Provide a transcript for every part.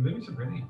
Babies are pretty.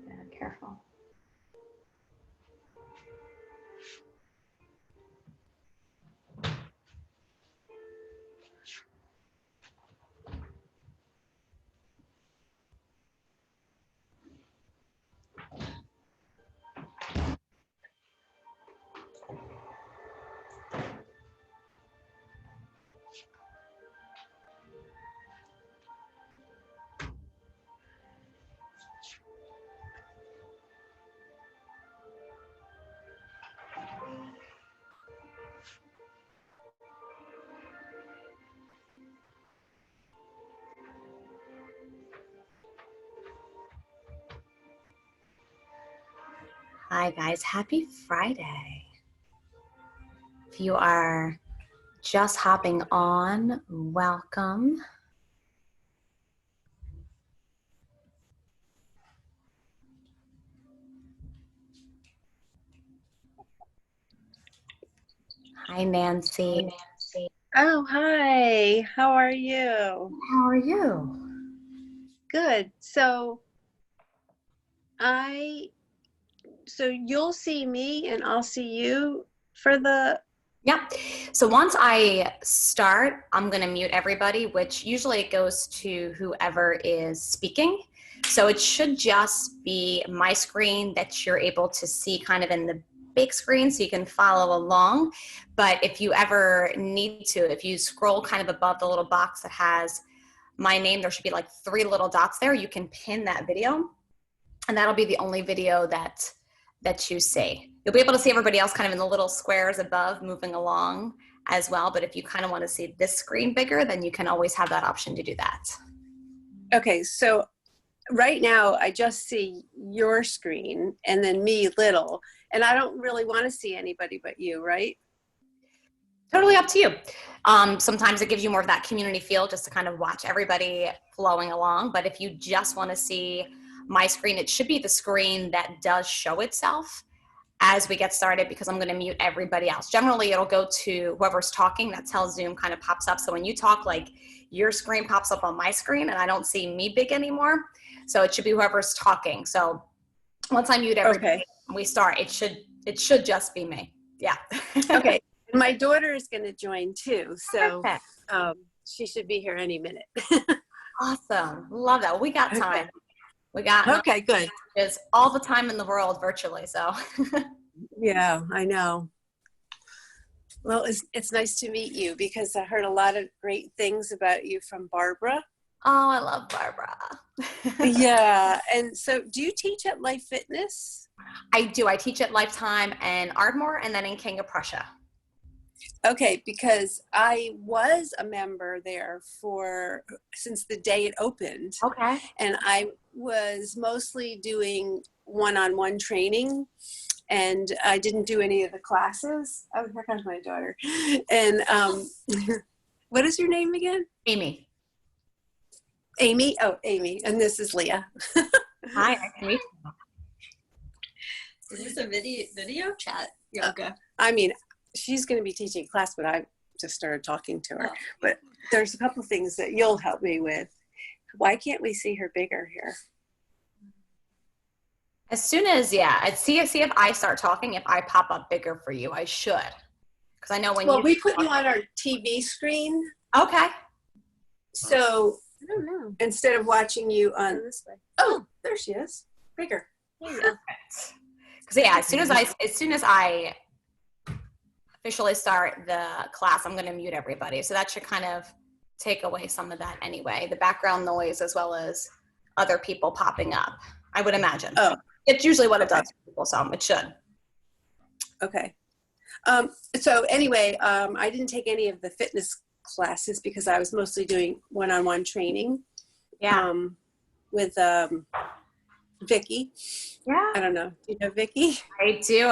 Yeah, careful. Hi guys, happy Friday. If you are just hopping on, welcome. Hi Nancy. Oh, hi. How are you? How are you? Good. So you'll see me and I'll see you for the... Yeah. So once I start, I'm going to mute everybody, which usually it goes to whoever is speaking. So it should just be my screen that you're able to see kind of in the big screen so you can follow along. But if you ever need to, if you scroll kind of above the little box that has my name, there should be like 3 little dots there. You can pin that video and that'll be the only video that you see. You'll be able to see everybody else kind of in the little squares above moving along as well. But if you kind of want to see this screen bigger, then you can always have that option to do that. Okay, so right now I just see your screen and then me little, and I don't really want to see anybody but you, right? Totally up to you. Sometimes it gives you more of that community feel just to kind of watch everybody flowing along. But if you just want to see my screen, it should be the screen that does show itself as we get started, because I'm going to mute everybody else. Generally, it'll go to whoever's talking. That's how Zoom kind of pops up. So when you talk, like your screen pops up on my screen and I don't see me big anymore. So it should be whoever's talking. So once I mute everybody and we start, it should just be me. Yeah. Okay. My daughter is going to join too. So she should be here any minute. Awesome. Love that. We got time. Okay. We got okay, good. Is all the time in the world virtually. So yeah, I know. Well, it's nice to meet you because I heard a lot of great things about you from Barbara. Oh, I love Barbara. Yeah. And so do you teach at Life Fitness? I do. I teach at Lifetime and Ardmore and then in King of Prussia. Okay, because I was a member there since the day it opened. Okay. And I was mostly doing one-on-one training, and I didn't do any of the classes. Oh, here comes my daughter. And what is your name again? Amy. Amy? Oh, Amy. And this is Leah. Hi, nice to meet you. Is this a video chat yoga? I mean, she's going to be teaching class, but I just started talking to her. Oh. But there's a couple things that you'll help me with. Why can't we see her bigger here? As soon as, I'd see if I start talking, if I pop up bigger for you, I should. Because I know when we put you on our TV screen. Okay. So I don't know. Instead of watching you on this way. Oh, there she is. Bigger. Perfect. Because as soon as I officially start the class, I'm going to mute everybody. So that should kind of take away some of that anyway, the background noise as well as other people popping up, I would imagine. Oh. It's usually what it does for people, so it should. Okay. So anyway, I didn't take any of the fitness classes because I was mostly doing one-on-one training. Yeah. With Vicky. Yeah. I don't know. Do you know Vicky? I do.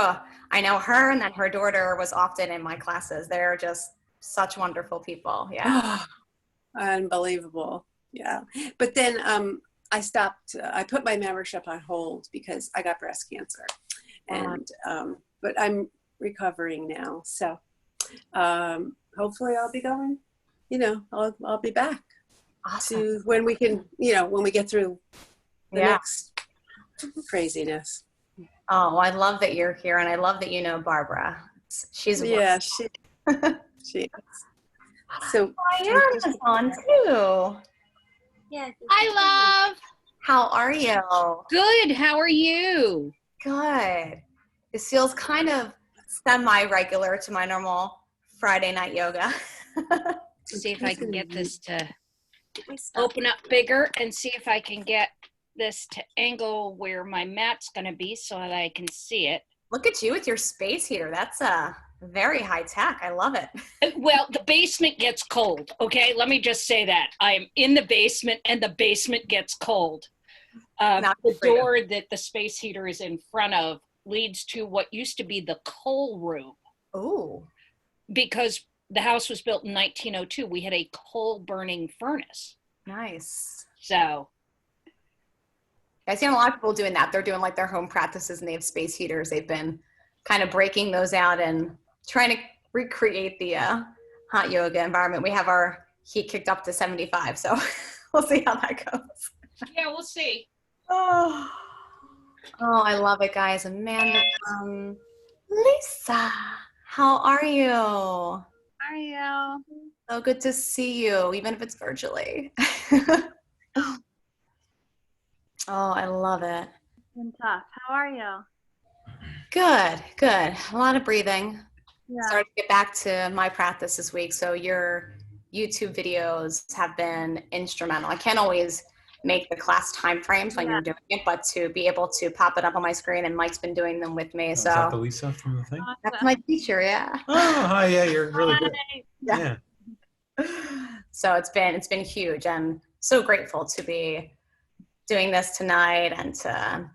I know her, and then her daughter was often in my classes. They're just such wonderful people. Yeah. Unbelievable. Yeah. But then I stopped. I put my membership on hold because I got breast cancer, and but I'm recovering now. So hopefully I'll be going. I'll be back. Awesome. To when we can, when we get through the next craziness. Oh, I love that you're here, and I love that you know Barbara. She's she is. So Diana's on too. Yeah. Hi, love. How are you? Good. How are you? Good. This feels kind of semi-regular to my normal Friday night yoga. See if I can get this to open up bigger and see if I can get this to angle where my mat's going to be so that I can see it. Look at you with your space heater. That's very high tech. I love it. Well, the basement gets cold. Okay, let me just say that. I am in the basement and the basement gets cold. The door that the space heater is in front of leads to what used to be the coal room. Oh. Because the house was built in 1902. We had a coal burning furnace. Nice. So. I've seen a lot of people doing that. They're doing like their home practices and they have space heaters. They've been kind of breaking those out and trying to recreate the hot yoga environment. We have our heat kicked up to 75, so we'll see how that goes. Yeah, we'll see. Oh, I love it, guys. Amanda, Lisa, how are you? How are you? So good to see you, even if it's virtually. Oh, I love it. It's been tough. How are you? Good, good. A lot of breathing. Yeah. Started to get back to my practice this week. So your YouTube videos have been instrumental. I can't always make the class time frames when you're doing it, but to be able to pop it up on my screen, and Mike's been doing them with me. Is So that the Lisa from the thing? that's my teacher, yeah. Oh, hi, yeah, you're really good. Yeah. So it's been huge. I'm so grateful to be doing this tonight and to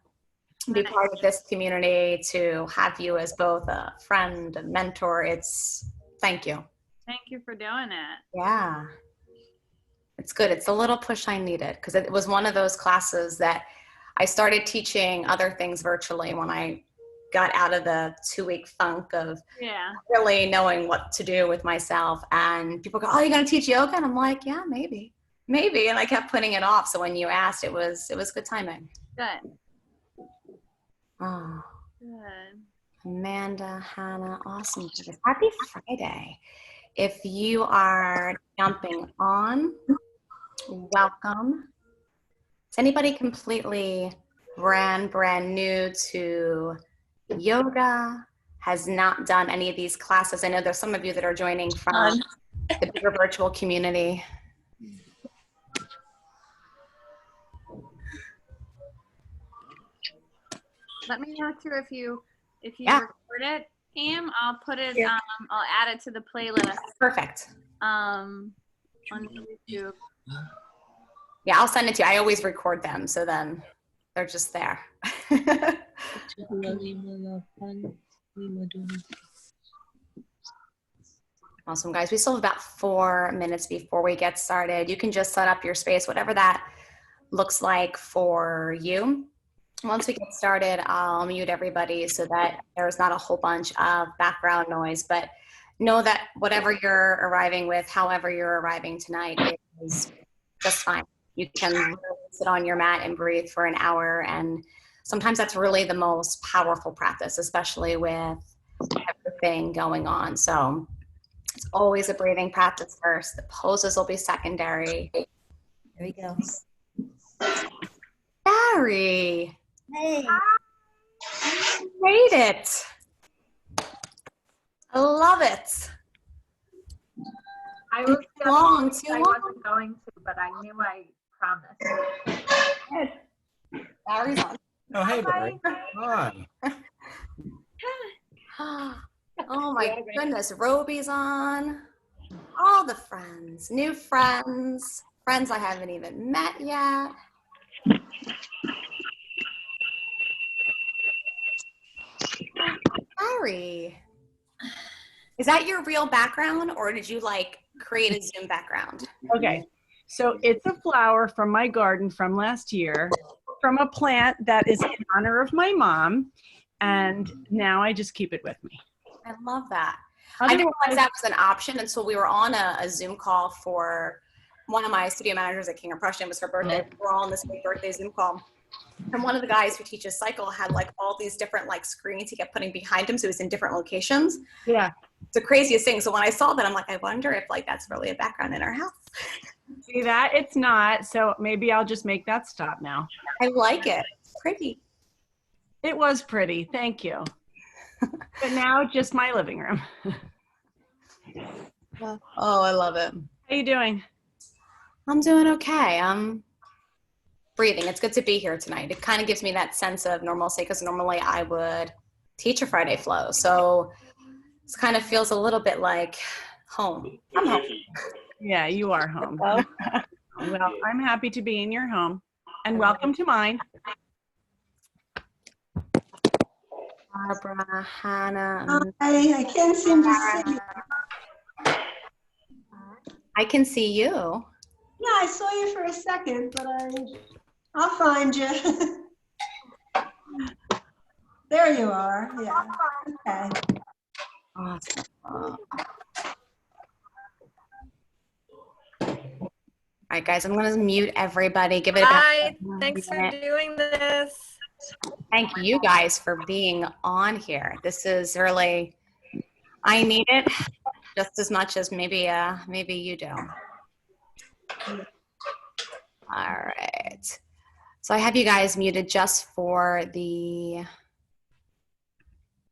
be part of this community, to have you as both a friend and mentor. Thank you. Thank you for doing it. Yeah. It's good. It's a little push I needed because it was one of those classes that I started teaching other things virtually when I got out of the 2-week funk of really knowing what to do with myself. And people go, "Oh, you're going to teach yoga?" And I'm like, "Yeah, maybe. And I kept putting it off. So when you asked, it was good timing. Good. Oh, Good. Amanda, Hannah, awesome. Happy Friday. If you are jumping on, welcome. Is anybody completely brand new to yoga, has not done any of these classes? I know there's some of you that are joining from the bigger virtual community. Let me know too if you record it, Pam. I'll put it. I'll add it to the playlist. Perfect. On YouTube. Yeah, I'll send it to you. I always record them, so then they're just there. Awesome, guys. We still have about 4 minutes before we get started. You can just set up your space, whatever that looks like for you. Once we get started, I'll mute everybody so that there's not a whole bunch of background noise, but know that whatever you're arriving with, however you're arriving tonight, is just fine. You can really sit on your mat and breathe for an hour, and sometimes that's really the most powerful practice, especially with everything going on. So it's always a breathing practice first. The poses will be secondary. There he goes. Barry. Hey. You made it. I love it. I was Too long, too I long. wasn't going to, but I knew I promised. Barry's on. Oh, hey, Bye. Barry. Hi. Oh my goodness, Roby's on. All the friends, new friends, friends I haven't even met yet. Barry, is that your real background or did you like create a Zoom background? Okay, so it's a flower from my garden from last year, from a plant that is in honor of my mom, and now I just keep it with me. I love that. I didn't realize that was an option until we were on a Zoom call for one of my studio managers at King of Prussia. It was her birthday. We're all on this big birthday Zoom call. And one of the guys who teaches cycle had like all these different like screens he kept putting behind him. So it was in different locations. Yeah. It's the craziest thing. So when I saw that, I'm like, I wonder if like that's really a background in our house. See that? It's not. So maybe I'll just make that stop now. I like it. It's pretty. It was pretty. Thank you. But now just my living room. Oh, I love it. How you doing? I'm doing okay. I'm breathing. It's good to be here tonight. It kind of gives me that sense of normalcy because normally I would teach a Friday flow. So this kind of feels a little bit like home. I'm home. Yeah, you are home. Well, I'm happy to be in your home and welcome to mine. Barbara, Hannah. I can't seem to see. I can see you. Yeah, I saw you for a second, but I'll find you. There you are. Yeah. Okay. Awesome. All right, guys, I'm going to mute everybody. Give it about Hi, thanks for doing this. Thank you guys for being on here. This is really, I need it just as much as maybe you do. All right. So I have you guys muted just for the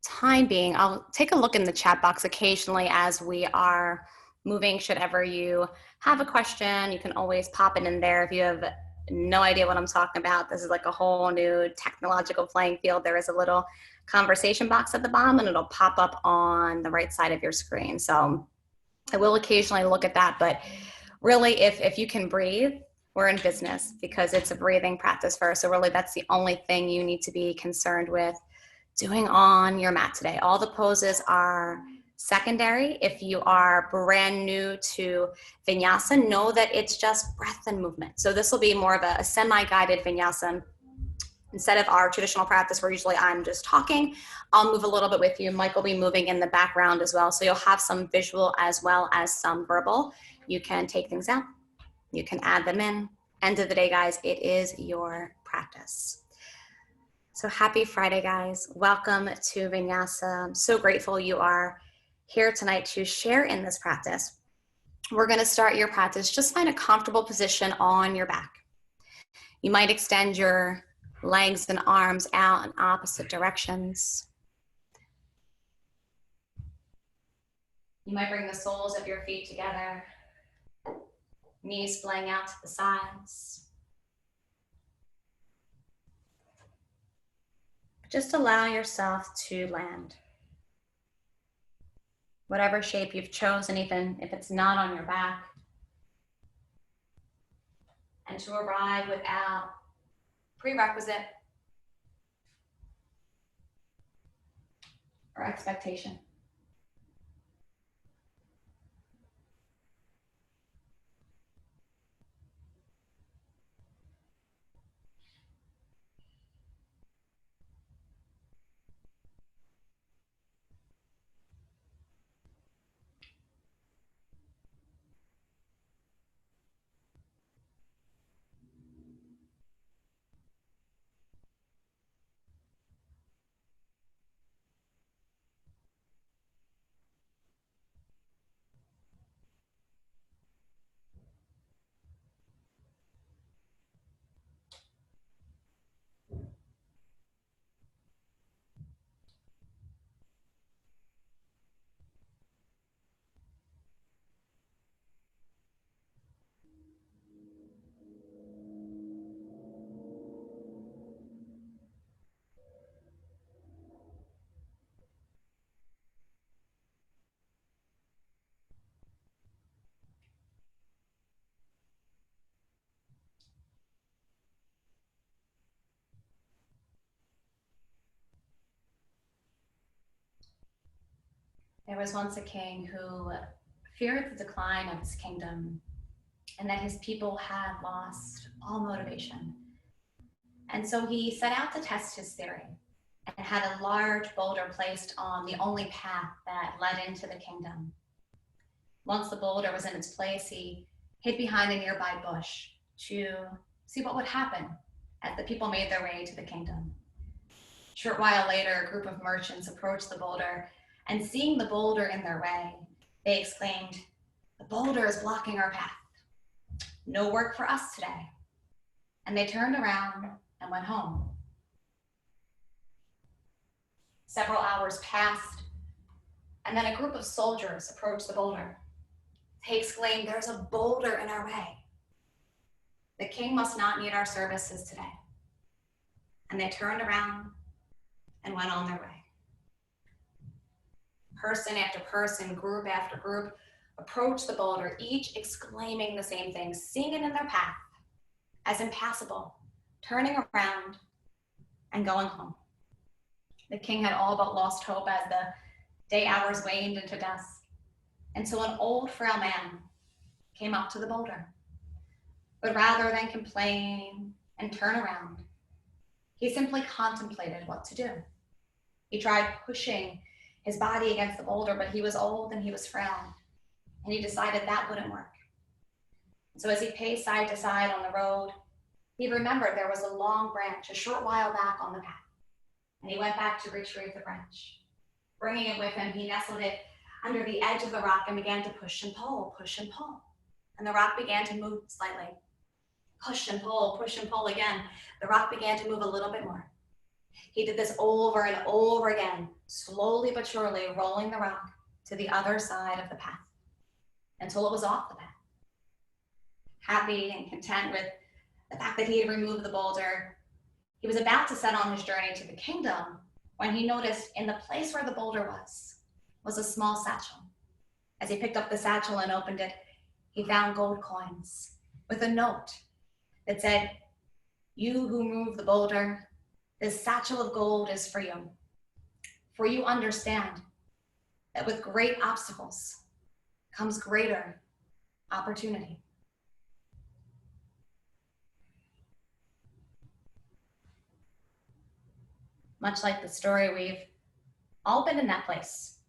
time being. I'll take a look in the chat box occasionally as we are moving. Should ever you have a question, you can always pop it in there. If you have no idea what I'm talking about, this is like a whole new technological playing field. There is a little conversation box at the bottom and it'll pop up on the right side of your screen. So I will occasionally look at that, but really if you can breathe, we're in business because it's a breathing practice first. So really that's the only thing you need to be concerned with doing on your mat today. All the poses are secondary. If you are brand new to Vinyasa, know that it's just breath and movement. So this will be more of a semi-guided Vinyasa. Instead of our traditional practice where usually I'm just talking, I'll move a little bit with you. Mike will be moving in the background as well. So you'll have some visual as well as some verbal. You can take things out. You can add them in. End of the day, guys, it is your practice. So happy Friday, guys. Welcome to Vinyasa. I'm so grateful you are here tonight to share in this practice. We're going to start your practice. Just find a comfortable position on your back. You might extend your legs and arms out in opposite directions. You might bring the soles of your feet together, knees splaying out to the sides. Just allow yourself to land. Whatever shape you've chosen, even if it's not on your back. And to arrive without prerequisite or expectation. There was once a king who feared the decline of his kingdom and that his people had lost all motivation. And so he set out to test his theory and had a large boulder placed on the only path that led into the kingdom. Once the boulder was in its place, he hid behind a nearby bush to see what would happen as the people made their way to the kingdom. A short while later, a group of merchants approached the boulder, and seeing the boulder in their way, they exclaimed, "The boulder is blocking our path. No work for us today." And they turned around and went home. Several hours passed, and then a group of soldiers approached the boulder. They exclaimed, "There's a boulder in our way. The king must not need our services today." And they turned around and went on their way. Person after person, group after group, approached the boulder, each exclaiming the same thing, seeing it in their path as impassable, turning around and going home. The king had all but lost hope as the day hours waned into dusk, until an old, frail man came up to the boulder. But rather than complain and turn around, he simply contemplated what to do. He tried pushing his body against the boulder, but he was old and he was frail, and he decided that wouldn't work. So as he paced side to side on the road, he remembered there was a long branch a short while back on the path, and he went back to retrieve the branch. Bringing it with him, he nestled it under the edge of the rock and began to push and pull, and the rock began to move slightly. Push and pull again. The rock began to move a little bit more. He did this over and over again, slowly but surely rolling the rock to the other side of the path until it was off the path. Happy and content with the fact that he had removed the boulder, he was about to set on his journey to the kingdom when he noticed in the place where the boulder was a small satchel. As he picked up the satchel and opened it, he found gold coins with a note that said, "You who moved the boulder, this satchel of gold is for you. For you understand that with great obstacles comes greater opportunity." Much like the story, we've all been in that place.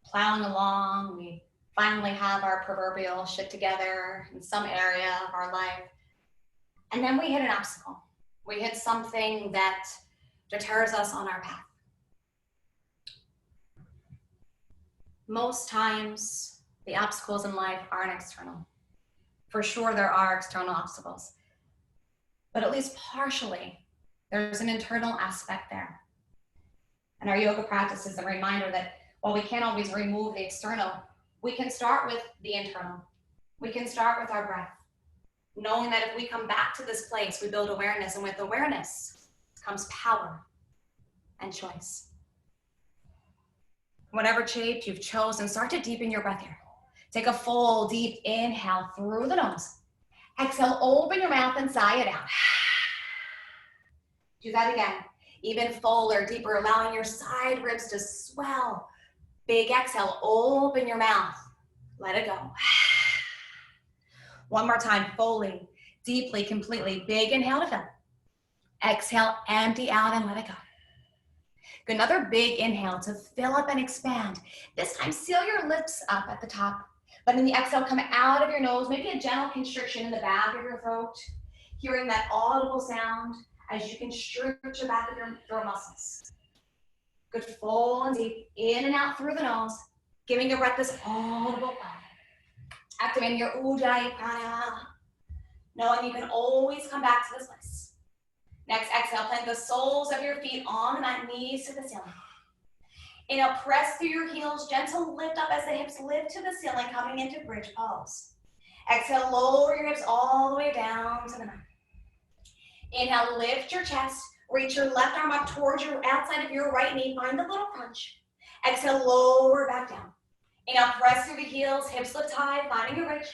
Plowing along, we finally have our proverbial shit together in some area of our life. And then we hit an obstacle. We hit something that deters us on our path. Most times, the obstacles in life aren't external. For sure, there are external obstacles, but at least partially, there's an internal aspect there. And our yoga practice is a reminder that while we can't always remove the external, we can start with the internal. We can start with our breath, knowing that if we come back to this place, we build awareness, and with awareness comes power and choice. Whatever shape you've chosen, start to deepen your breath here. Take a full, deep inhale through the nose. Exhale, open your mouth and sigh it out. Do that again, even fuller, deeper, allowing your side ribs to swell. Big exhale, open your mouth, let it go. One more time, fully, deeply, completely. Big inhale to fill. Exhale, empty out and let it go. Another big inhale to fill up and expand. This time, seal your lips up at the top, but in the exhale, come out of your nose, maybe a gentle constriction in the back of your throat, hearing that audible sound as you constrict your back of your throat muscles. Good, full and deep, in and out through the nose, giving your breath this audible flow. Activating your Ujjayi Pranayama, knowing you can always come back to this place. Next, exhale, plant the soles of your feet on the mat, knees to the ceiling. Inhale, press through your heels, gentle lift up as the hips lift to the ceiling, coming into bridge pose. Exhale, lower your hips all the way down to the mat. Inhale, lift your chest, reach your left arm up towards your outside of your right knee, find a little crunch. Exhale, lower back down. Inhale, press through the heels, hips lift high, finding your reach.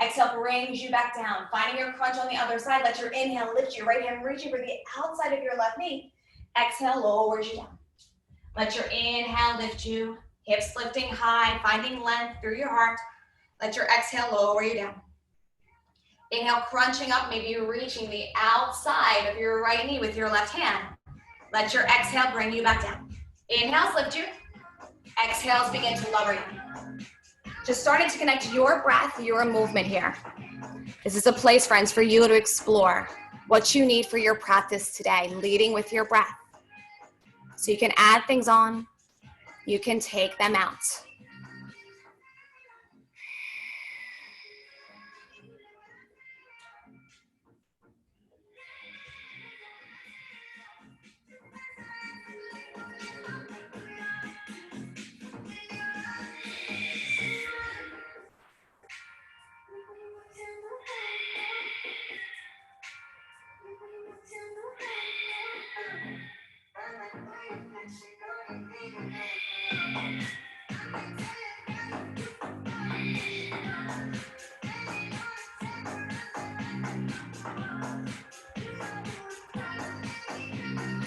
Exhale, brings you back down, finding your crunch on the other side. Let your inhale lift your right hand, reaching for the outside of your left knee. Exhale, lowers you down. Let your inhale lift you Hips lifting high, finding length through your heart. Let your exhale lower you down. Inhale, crunching up, maybe you're reaching the outside of your right knee with your left hand. Let your exhale bring you back down. Inhales lift you. Exhales begin to lower you. Just starting to connect your breath, your movement here. This is a place, friends, for you to explore what you need for your practice today, leading with your breath. So you can add things on, you can take them out.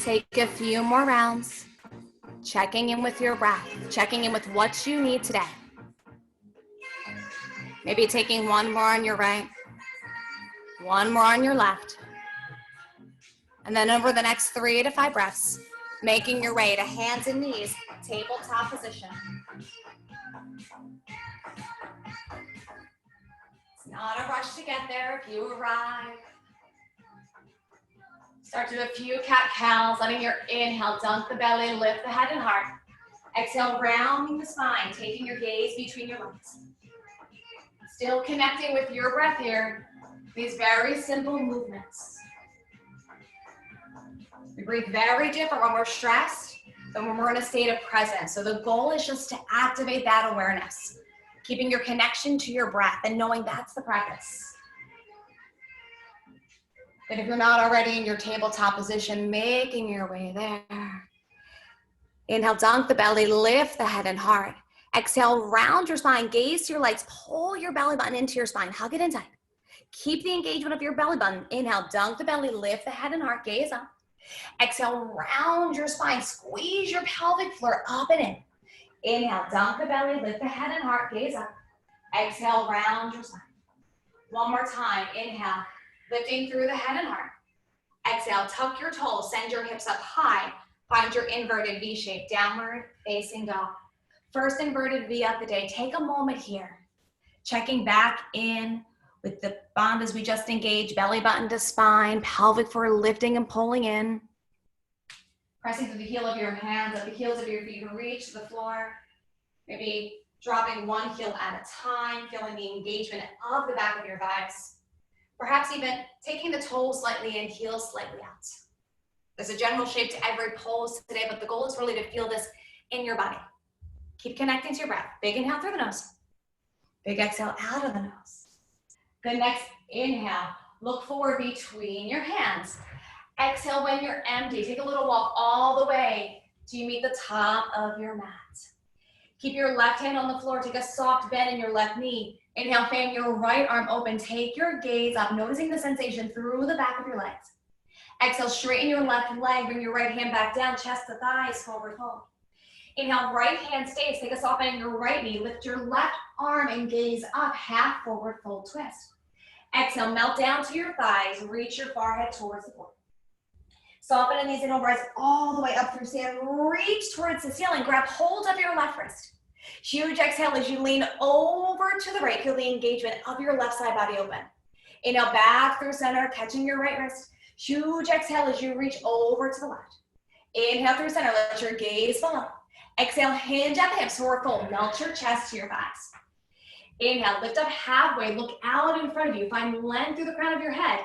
Take a few more rounds, checking in with your breath, checking in with what you need today. Maybe taking one more on your right, one more on your left. And then over the next 3 to 5 breaths, making your way to hands and knees, tabletop position. It's not a rush to get there if you arrive. Start to do a few cat-cows, letting your inhale dunk the belly, lift the head and heart. Exhale, rounding the spine, taking your gaze between your legs. Still connecting with your breath here, these very simple movements. We breathe very different when we're stressed than when we're in a state of presence. So the goal is just to activate that awareness, keeping your connection to your breath and knowing that's the practice. And if you're not already in your tabletop position, making your way there. Inhale, dunk the belly, lift the head and heart. Exhale, round your spine, gaze to your legs, pull your belly button into your spine, hug it in tight. Keep the engagement of your belly button. Inhale, dunk the belly, lift the head and heart, gaze up. Exhale, round your spine, squeeze your pelvic floor up and in. Inhale, dunk the belly, lift the head and heart, gaze up. Exhale, round your spine. One more time, inhale. Lifting through the head and heart. Exhale, tuck your toes, send your hips up high. Find your inverted V shape, downward facing dog. First inverted V of the day. Take a moment here. Checking back in with the bandhas we just engaged, belly button to spine, pelvic floor lifting and pulling in. Pressing through the heel of your hands, at the heels of your feet, reach the floor. Maybe dropping one heel at a time, feeling the engagement of the back of your thighs. Perhaps even taking the toes slightly in, heels slightly out. There's a general shape to every pose today, but the goal is really to feel this in your body. Keep connecting to your breath. Big inhale through the nose. Big exhale out of the nose. Good, next inhale. Look forward between your hands. Exhale when you're empty. Take a little walk all the way till you meet the top of your mat. Keep your left hand on the floor. Take a soft bend in your left knee. Inhale, fan your right arm open. Take your gaze up, noticing the sensation through the back of your legs. Exhale, straighten your left leg. Bring your right hand back down, chest to thighs, forward fold. Inhale, right hand stays. Take a soft bend in your right knee. Lift your left arm and gaze up, half forward fold twist. Exhale, melt down to your thighs. Reach your forehead towards the floor. Soften in these inhale breaths all the way up through stand. Reach towards the ceiling. Grab hold of your left wrist. Huge exhale as you lean over to the right. Feel the engagement of your left side body open. Inhale, back through center, catching your right wrist. Huge exhale as you reach over to the left. Inhale through center, let your gaze fall. Exhale, hinge at the hips, forward fold. Melt your chest to your thighs. Inhale, lift up halfway, look out in front of you. Find length through the crown of your head.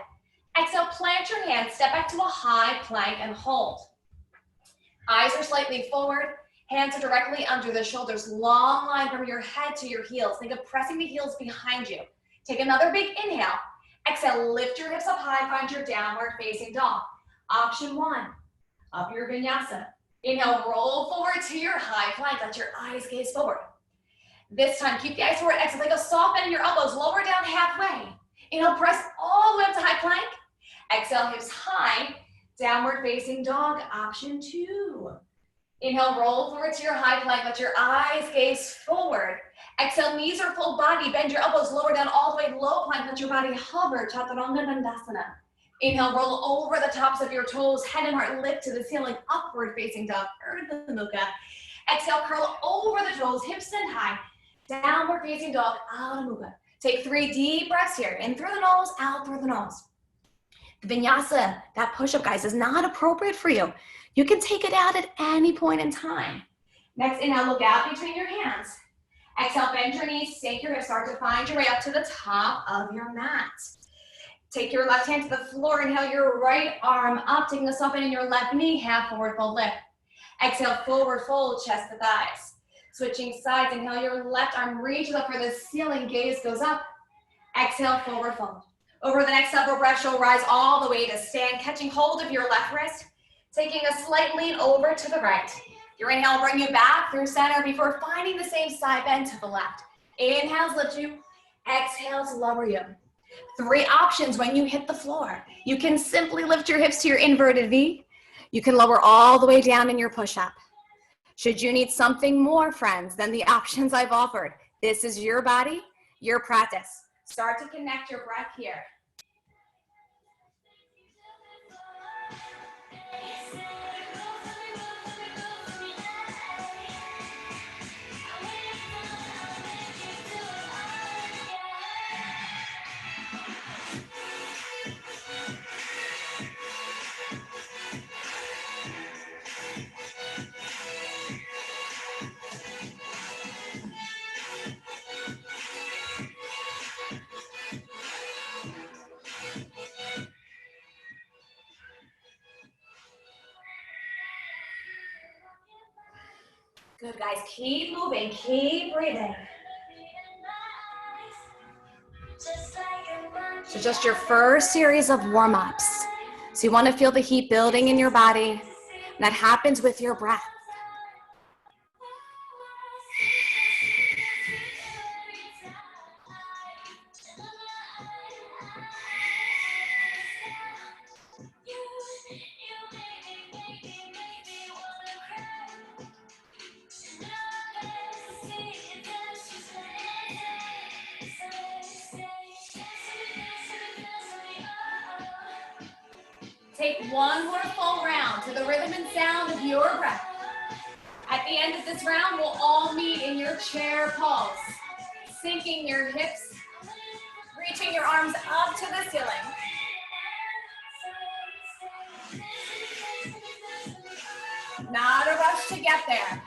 Exhale, plant your hands, step back to a high plank and hold. Eyes are slightly forward. Hands are directly under the shoulders, long line from your head to your heels. Think of pressing the heels behind you. Take another big inhale. Exhale, lift your hips up high, find your downward facing dog. Option 1, up your vinyasa. Inhale, roll forward to your high plank. Let your eyes gaze forward. This time, keep the eyes forward. Exhale, take a soft bend in your elbows, lower down halfway. Inhale, press all the way up to high plank. Exhale, hips high, downward facing dog. Option 2. Inhale, roll forward to your high plank. Let your eyes gaze forward. Exhale, knees are full body. Bend your elbows, lower down all the way, low plank. Let your body hover, Chaturanga Dandasana. Inhale, roll over the tops of your toes, head and heart lift to the ceiling, upward facing dog, Urdhva Mukha. Exhale, curl over the toes, hips and high, downward facing dog, Adho Mukha. Take 3 deep breaths here, in through the nose, out through the nose. The vinyasa, that push-up, guys, is not appropriate for you. You can take it out at any point in time. Next, inhale, look out between your hands. Exhale, bend your knees, sink your hips, start to find your way up to the top of your mat. Take your left hand to the floor, inhale your right arm up, taking a soften in your left knee, half forward fold lift. Exhale, forward fold, chest to thighs. Switching sides, inhale your left arm reaches up for the ceiling, gaze goes up. Exhale, forward fold. Over the next several breaths, you'll rise all the way to stand, catching hold of your left wrist, taking a slight lean over to the right. Your inhale will bring you back through center before finding the same side bend to the left. Inhales lift you, exhales lower you. 3 options when you hit the floor. You can simply lift your hips to your inverted V. You can lower all the way down in your push-up. Should you need something more, friends, than the options I've offered, this is your body, your practice. Start to connect your breath here. Good, guys. Keep moving. Keep breathing. So just your first series of warm-ups. So you want to feel the heat building in your body. And that happens with your breath. Take one more full round to the rhythm and sound of your breath. At the end of this round, we'll all meet in your chair pulse, sinking your hips, reaching your arms up to the ceiling. Not a rush to get there.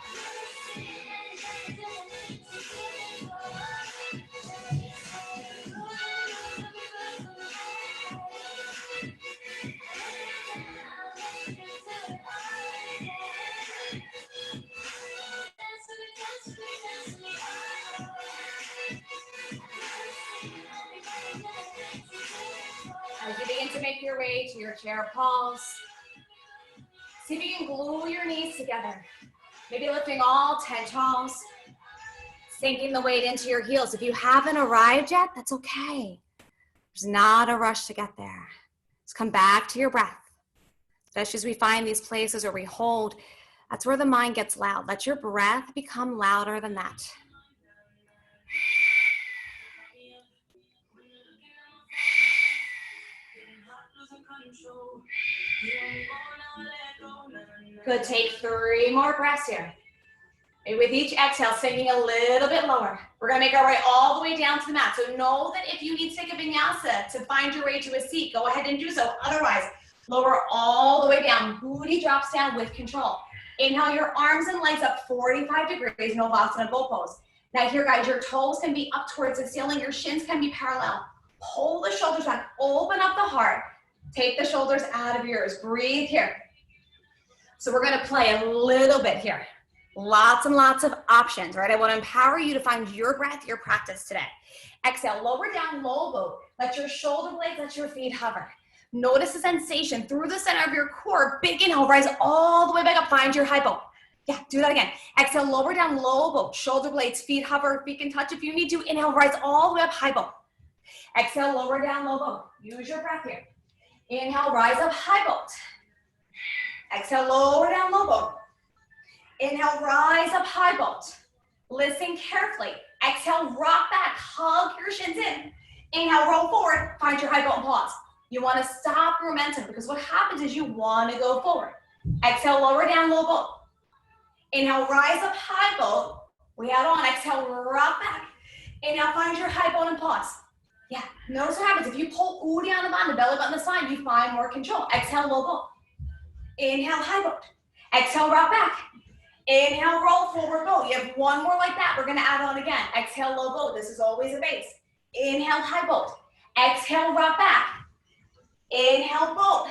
As you begin to make your way to your chair pulse, see if you can glue your knees together. Maybe lifting all 10 toes, sinking the weight into your heels. If you haven't arrived yet, that's okay. There's not a rush to get there. Just come back to your breath. Especially as we find these places where we hold, that's where the mind gets loud. Let your breath become louder than that. Good, take 3 more breaths here. And with each exhale, sinking a little bit lower. We're gonna make our way all the way down to the mat. So know that if you need to take a vinyasa to find your way to a seat, go ahead and do so. Otherwise, lower all the way down. Booty drops down with control. Inhale your arms and legs up 45 degrees, Navasana bow pose. Now here, guys, your toes can be up towards the ceiling. Your shins can be parallel. Pull the shoulders back, open up the heart. Take the shoulders out of your ears. Breathe here. So we're gonna play a little bit here. Lots and lots of options, right? I wanna empower you to find your breath, your practice today. Exhale, lower down, low boat. Let your shoulder blades, let your feet hover. Notice the sensation through the center of your core. Big inhale, rise all the way back up, find your high boat. Yeah, do that again. Exhale, lower down, low boat. Shoulder blades, feet hover, feet can touch if you need to. Inhale, rise all the way up, high boat. Exhale, lower down, low boat. Use your breath here. Inhale, rise up, high boat. Exhale, lower down, low boat. Inhale, rise up, high boat. Listen carefully. Exhale, rock back, hug your shins in. Inhale, roll forward, find your high boat and pause. You want to stop momentum because what happens is you want to go forward. Exhale, lower down, low boat. Inhale, rise up, high boat. We add on, exhale, rock back. Inhale, find your high boat and pause. Yeah, notice what happens. If you pull Udi on the bottom, the belly button the side, you find more control. Exhale, low boat. Inhale, high boat. Exhale, rock back. Inhale, roll forward boat. You have one more like that. We're gonna add on again. Exhale, low boat. This is always a base. Inhale, high boat. Exhale, rock back. Inhale, boat.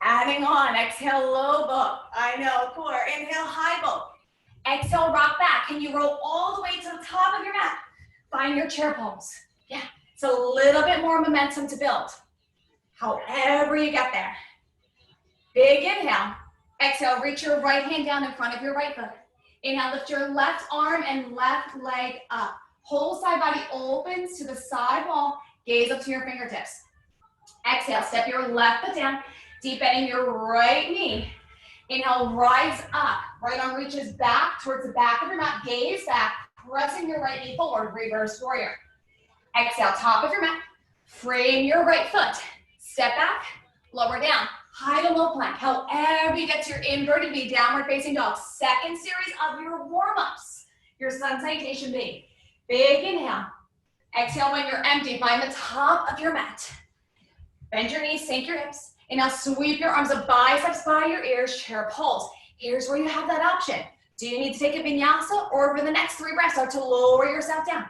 Adding on. Exhale, low boat. I know, core. Inhale, high boat. Exhale, rock back. Can you roll all the way to the top of your mat? Find your chair pose. Yeah, it's a little bit more momentum to build. However you get there. Big inhale. Exhale, reach your right hand down in front of your right foot. Inhale, lift your left arm and left leg up. Whole side body opens to the side wall. Gaze up to your fingertips. Exhale, step your left foot down, deep bending your right knee. Inhale, rise up. Right arm reaches back towards the back of your mat. Gaze back, pressing your right knee forward, reverse warrior. Exhale, top of your mat. Frame your right foot. Step back, lower down. High to low plank. However you get to your inverted V, downward facing dog. Second series of your warm-ups. Your sun salutation B. Big inhale. Exhale when you're empty. Find the top of your mat. Bend your knees, sink your hips. And now sweep your arms up, biceps by your ears, chair pose. Here's where you have that option. Do you need to take a vinyasa, or over the next 3 breaths, start to lower yourself down?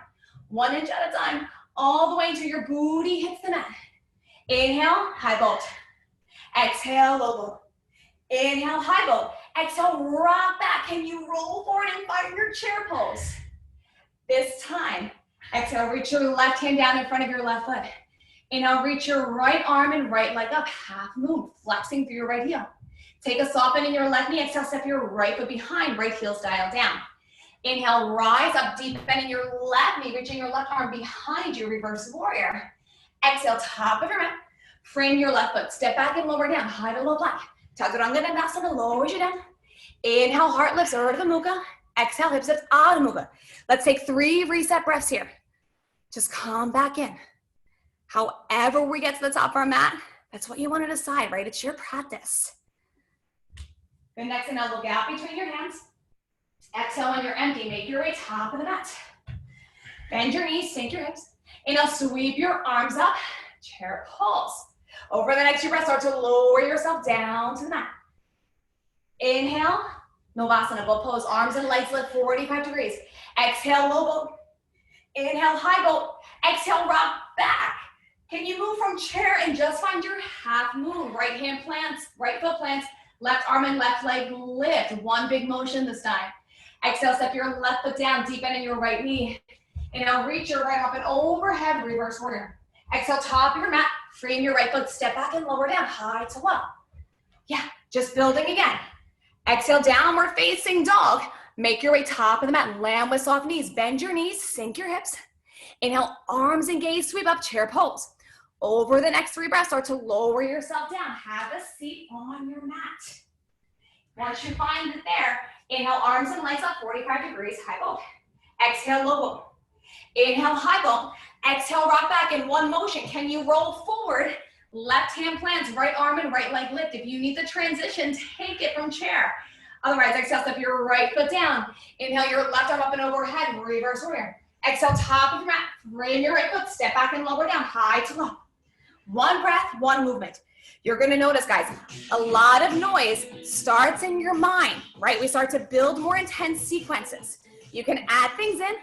1 inch at a time, all the way until your booty hits the mat. Inhale, high boat. Exhale, low boat. Inhale, high boat. Exhale, rock back. Can you roll forward and find your chair pose? This time, exhale, reach your left hand down in front of your left foot. Inhale, reach your right arm and right leg up, half moon, flexing through your right heel. Take a soft bend in your left knee. Exhale, step your right foot behind, right heel dial down. Inhale, rise up, deep bend in your left knee, reaching your left arm behind you, reverse warrior. Exhale, top of your mat. Frame your left foot, step back and lower down, high to low plank. Chaturanga Dandasana lowers you down. Inhale, heart lifts, Urdhva Mukha. Exhale, hips lifts, Adho Mukha. Let's take 3 reset breaths here. Just come back in. However we get to the top of our mat, that's what you want to decide, right? It's your practice. Good, next inhale, look out between your hands. Exhale when you're empty, make your way top of the mat. Bend your knees, sink your hips. Inhale, sweep your arms up, chair pose. Over the next few breaths, start to lower yourself down to the mat. Inhale, Navasana, boat pose, arms and legs lift 45 degrees. Exhale, low boat. Inhale, high boat. Exhale, rock back. Can you move from chair and just find your half moon? Right hand plants, right foot plants, left arm and left leg lift. 1 big motion this time. Exhale, step your left foot down, deep bend in your right knee. Inhale, reach your right up and overhead, reverse warrior. Exhale, top of your mat, frame your right foot, step back and lower down, high to low. Yeah, just building again. Exhale, downward facing dog. Make your way top of the mat, land with soft knees. Bend your knees, sink your hips. Inhale, arms and gaze, sweep up, chair pose. Over the next 3 breaths, start to lower yourself down. Have a seat on your mat. Once you find it there, inhale, arms and legs up, 45 degrees, high boat. Exhale, low boat. Inhale, high boat. Exhale, rock back in 1 motion. Can you roll forward? Left hand plants, right arm and right leg lift. If you need the transition, take it from chair. Otherwise, exhale, step your right foot down. Inhale, your left arm up and overhead, reverse warrior. Exhale, top of your mat, frame your right foot, step back and lower down, high to low. 1 breath, 1 movement. You're gonna notice, guys, a lot of noise starts in your mind, right? We start to build more intense sequences. You can add things in,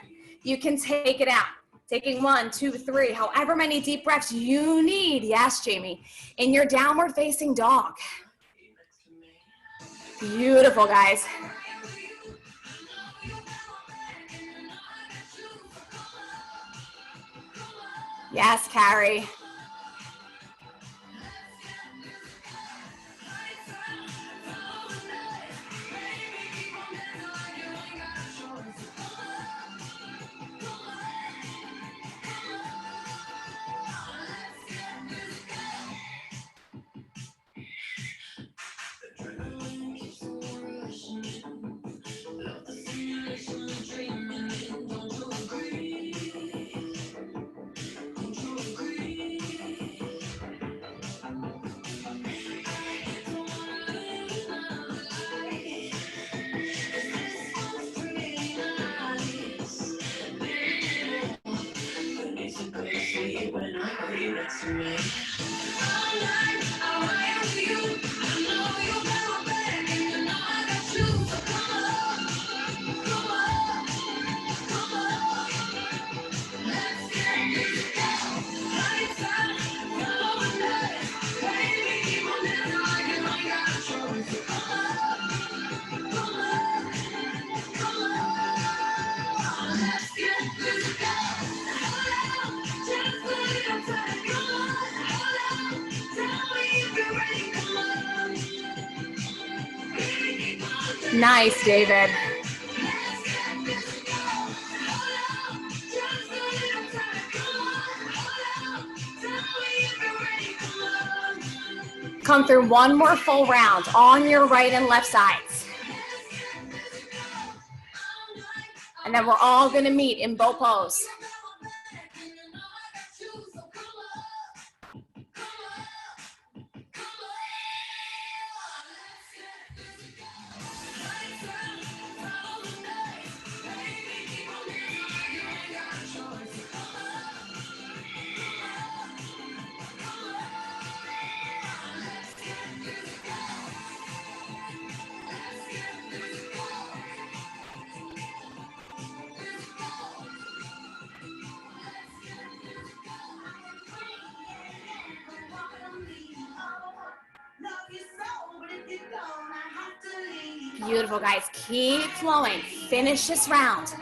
you can take it out. Taking 1, 2, 3, however many deep breaths you need, yes, Jamie, in your downward facing dog. Beautiful, guys. Yes, Carrie. Nice, David. Come through one more full round on your right and left sides. And then we're all gonna meet in boat pose. Beautiful, guys. Keep flowing. Finish this round.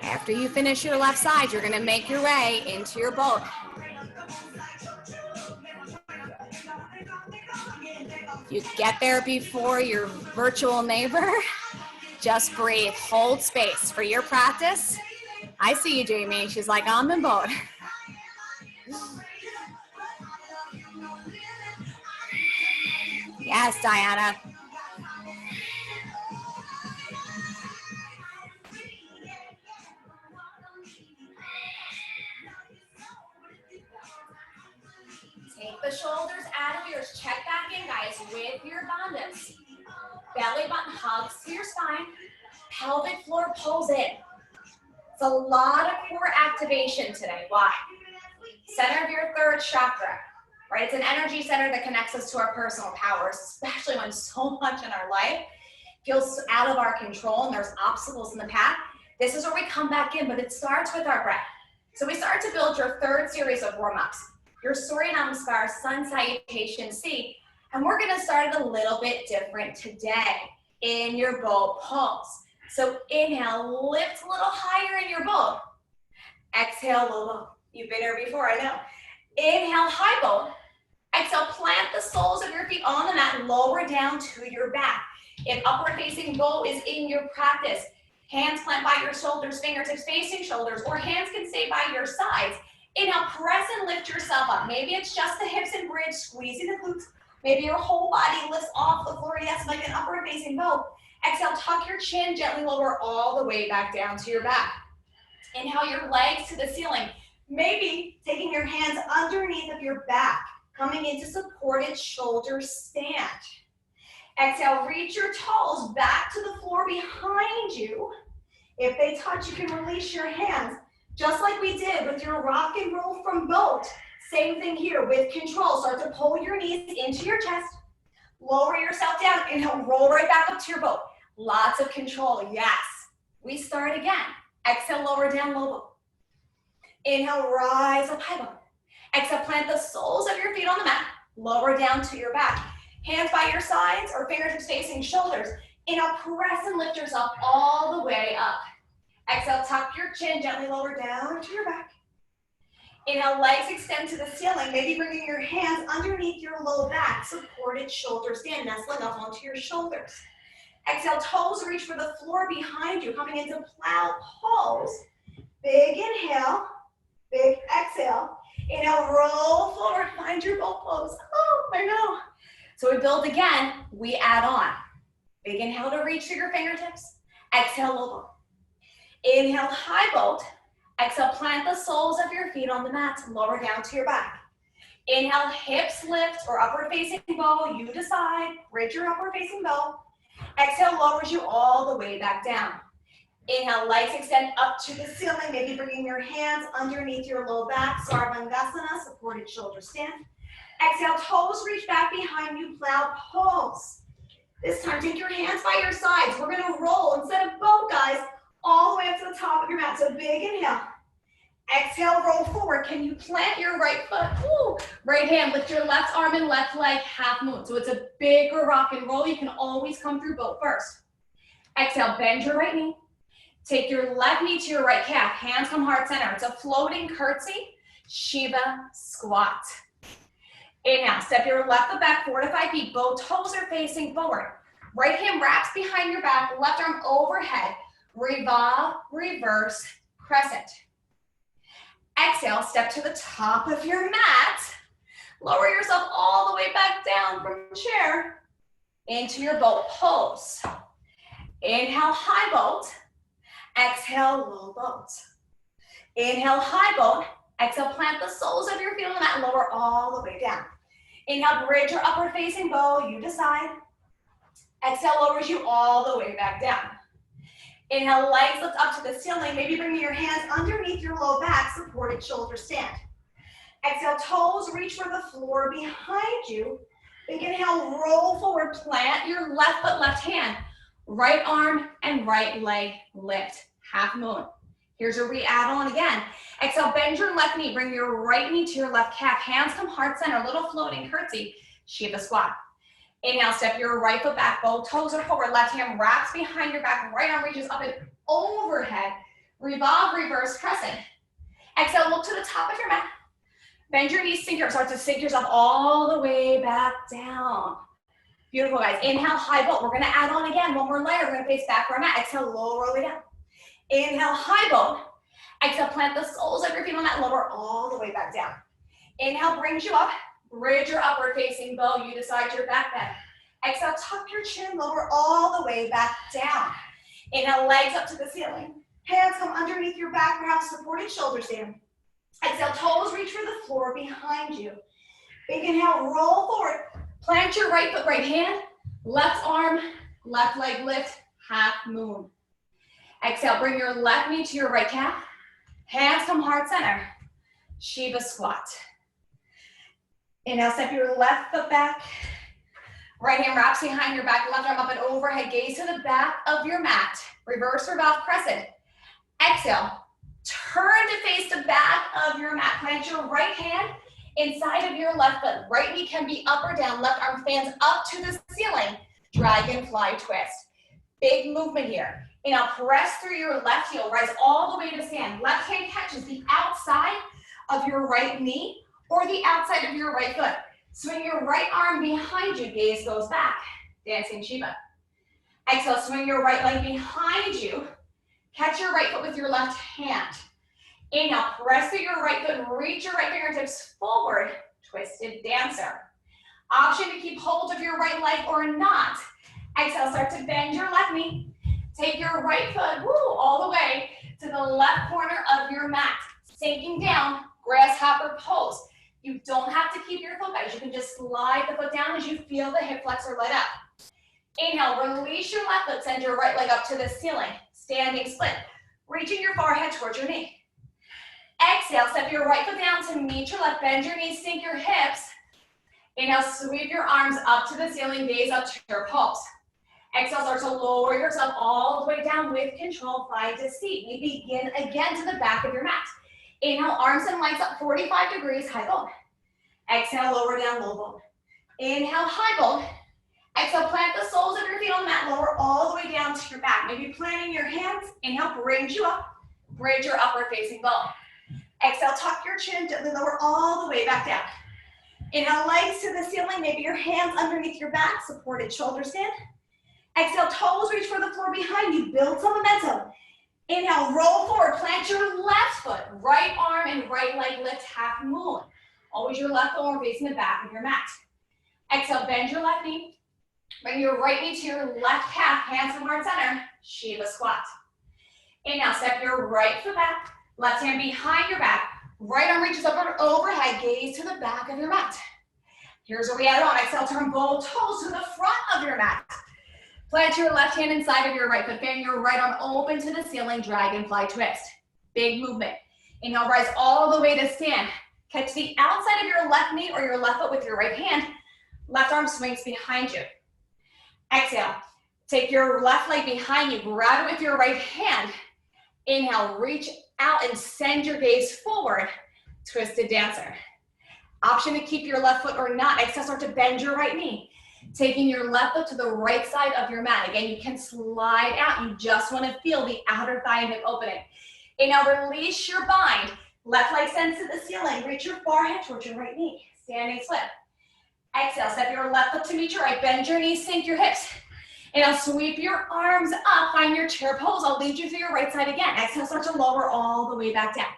After you finish your left side, you're going to make your way into your boat. You get there before your virtual neighbor. Just breathe, hold space for your practice. I see you, Jamie. She's like, I'm in boat. Yes, Diana. Take the shoulders out of yours. Check back in, guys, with your bandhas. Belly button hugs to your spine. Pelvic floor pulls in. It's a lot of core activation today. Why? Center of your third chakra, right? It's an energy center that connects us to our personal powers, especially when so much in our life feels out of our control and there's obstacles in the path. This is where we come back in, but it starts with our breath. So we start to build your third series of warm-ups, your Surya Namaskar, Sun Salutation C, and we're gonna start it a little bit different today in your boat pose. So inhale, lift a little higher in your boat. Exhale, low, low. You've been here before, I know. Inhale, high boat. Exhale, plant the soles of your feet on the mat, lower down to your back. If upward facing boat is in your practice, hands plant by your shoulders, fingertips facing shoulders, or hands can stay by your sides. Inhale, press and lift yourself up. Maybe it's just the hips and bridge, squeezing the glutes. Maybe your whole body lifts off the floor, yes, like an upward facing boat. Exhale, tuck your chin, gently lower all the way back down to your back. Inhale your legs to the ceiling. Maybe taking your hands underneath of your back, coming into supported shoulder stand. Exhale, reach your toes back to the floor behind you. If they touch, you can release your hands, just like we did with your rock and roll from boat. Same thing here with control. Start to pull your knees into your chest. Lower yourself down. Inhale, roll right back up to your boat. Lots of control, yes. We start again. Exhale, lower down, low boat. Inhale, rise up, high boat. Exhale, plant the soles of your feet on the mat. Lower down to your back. Hands by your sides or fingertips facing shoulders. Inhale, press and lift yourself all the way up. Exhale, tuck your chin, gently lower down to your back. Inhale, legs extend to the ceiling, maybe bringing your hands underneath your low back, supported shoulder stand, nestling up onto your shoulders. Exhale, toes reach for the floor behind you, coming into plow pose. Big inhale, big exhale. Inhale, roll forward, find your boat pose. Oh, I know. So we build again, we add on. Big inhale to reach to your fingertips. Exhale, low boat. Inhale, high boat. Exhale, plant the soles of your feet on the mat, lower down to your back. Inhale, hips lift or upward facing bow, you decide. Bridge your upward facing bow. Exhale, lowers you all the way back down. Inhale, legs extend up to the ceiling, maybe bringing your hands underneath your low back, Sarvangasana, supported shoulder stand. Exhale, toes reach back behind you, plow pose. This time, take your hands by your sides. We're gonna roll, instead of boat, guys, all the way up to the top of your mat. So big inhale. Exhale, roll forward. Can you plant your right foot? Ooh. Right hand, lift your left arm and left leg, half moon. So it's a bigger rock and roll. You can always come through boat first. Exhale, bend your right knee. Take your left knee to your right calf. Hands come heart center. It's a floating curtsy, Shiva squat. Inhale, step your left foot back 4 to 5 feet. Both toes are facing forward. Right hand wraps behind your back, left arm overhead. Revolve, reverse, crescent. Exhale, step to the top of your mat. Lower yourself all the way back down from chair into your boat pose. Inhale, high boat. Exhale, low boat. Inhale, high boat. Exhale, plant the soles of your feet on the mat, lower all the way down. Inhale, bridge your upward facing bow, you decide. Exhale, lowers you all the way back down. Inhale, legs lift up to the ceiling, maybe bringing your hands underneath your low back, supported shoulder stand. Exhale, toes reach for the floor behind you. Big inhale, roll forward, plant your left foot, left hand. Right arm and right leg lift, half moon. Here's a re-add-on again. Exhale, bend your left knee, bring your right knee to your left calf. Hands come heart center, little floating curtsy, Shiva squat. Inhale, step your right foot back, both toes are forward, left hand wraps behind your back, right arm reaches up and overhead. Revolve, reverse, crescent. Exhale, look to the top of your mat. Bend your knees, start to sink yourself all the way back down. Beautiful, guys. Inhale, high boat. We're gonna add on again, one more layer. We're gonna face back for our mat. Exhale, lower all the way down. Inhale, high boat. Exhale, plant the soles of your feet on that, lower all the way back down. Inhale, brings you up. Bridge your upward facing bow, you decide your back bend. Exhale, tuck your chin, lower all the way back down. Inhale, legs up to the ceiling. Hands come underneath your back, perhaps supported shoulder stand. Exhale, toes reach for the floor behind you. Big inhale, roll forward. Plant your right foot, right hand, left arm, left leg lift, half moon. Exhale, bring your left knee to your right calf. Hands come heart center, Shiva squat. Inhale, step your left foot back. Right hand wraps behind your back, left arm up and overhead, gaze to the back of your mat. Reverse revolve crescent. Exhale, turn to face the back of your mat. Plant your right hand inside of your left foot. Right knee can be up or down. Left arm fans up to the ceiling. Dragonfly twist. Big movement here. Inhale, press through your left heel. Rise all the way to stand. Left hand catches the outside of your right knee or the outside of your right foot. Swing your right arm behind you. Gaze goes back. Dancing Shiva. Exhale, swing your right leg behind you. Catch your right foot with your left hand. Inhale, press through your right foot, reach your right fingertips forward, twisted dancer. Option to keep hold of your right leg or not. Exhale, start to bend your left knee. Take your right foot, all the way to the left corner of your mat. Sinking down, grasshopper pose. You don't have to keep your foot, guys. You can just slide the foot down as you feel the hip flexor light up. Inhale, release your left foot, send your right leg up to the ceiling. Standing split, reaching your forehead towards your knee. Exhale, step your right foot down to meet your left, bend your knees, sink your hips. Inhale, sweep your arms up to the ceiling, gaze up to your pulse. Exhale, start to lower yourself all the way down with control, find a seat. We begin again to the back of your mat. Inhale, arms and legs up 45 degrees, high boat. Exhale, lower down, low boat. Inhale, high boat. Exhale, plant the soles of your feet on the mat, lower all the way down to your back. Maybe planting your hands. Inhale, brings you up. Bridge your upward facing bow. Exhale, tuck your chin, gently lower all the way back down. Inhale, legs to the ceiling, maybe your hands underneath your back, supported shoulder stand. Exhale, toes reach for the floor behind you, build some momentum. Inhale, roll forward, plant your left foot, right arm and right leg lift, half moon. Always your left arm facing the back of your mat. Exhale, bend your left knee. Bring your right knee to your left calf, hands from heart center, Shiva squat. Inhale, step your right foot back, left hand behind your back, Right arm reaches up overhead, gaze to the back of your mat. Here's where we add on. Exhale, turn both toes to the front of your mat. Plant your left hand inside of your right foot. Fan your right arm open to the ceiling, dragonfly twist. Big movement. Inhale, rise all the way to stand. Catch the outside of your left knee or your left foot with your right hand. Left arm swings behind you. Exhale, take your left leg behind you. Grab it with your right hand. Inhale, reach out and send your gaze forward. Twisted dancer. Option to keep your left foot or not. Exhale, start to bend your right knee. Taking your left foot to the right side of your mat. Again, you can slide out. You just want to feel the outer thigh and hip opening. Inhale, release your bind. Left leg sends to the ceiling. Reach your forehead towards your right knee. Standing split. Exhale, step your left foot to meet your right. Bend your knees, sink your hips. Inhale, sweep your arms up. Find your chair pose. I'll lead you through your right side again. Exhale, start to lower all the way back down.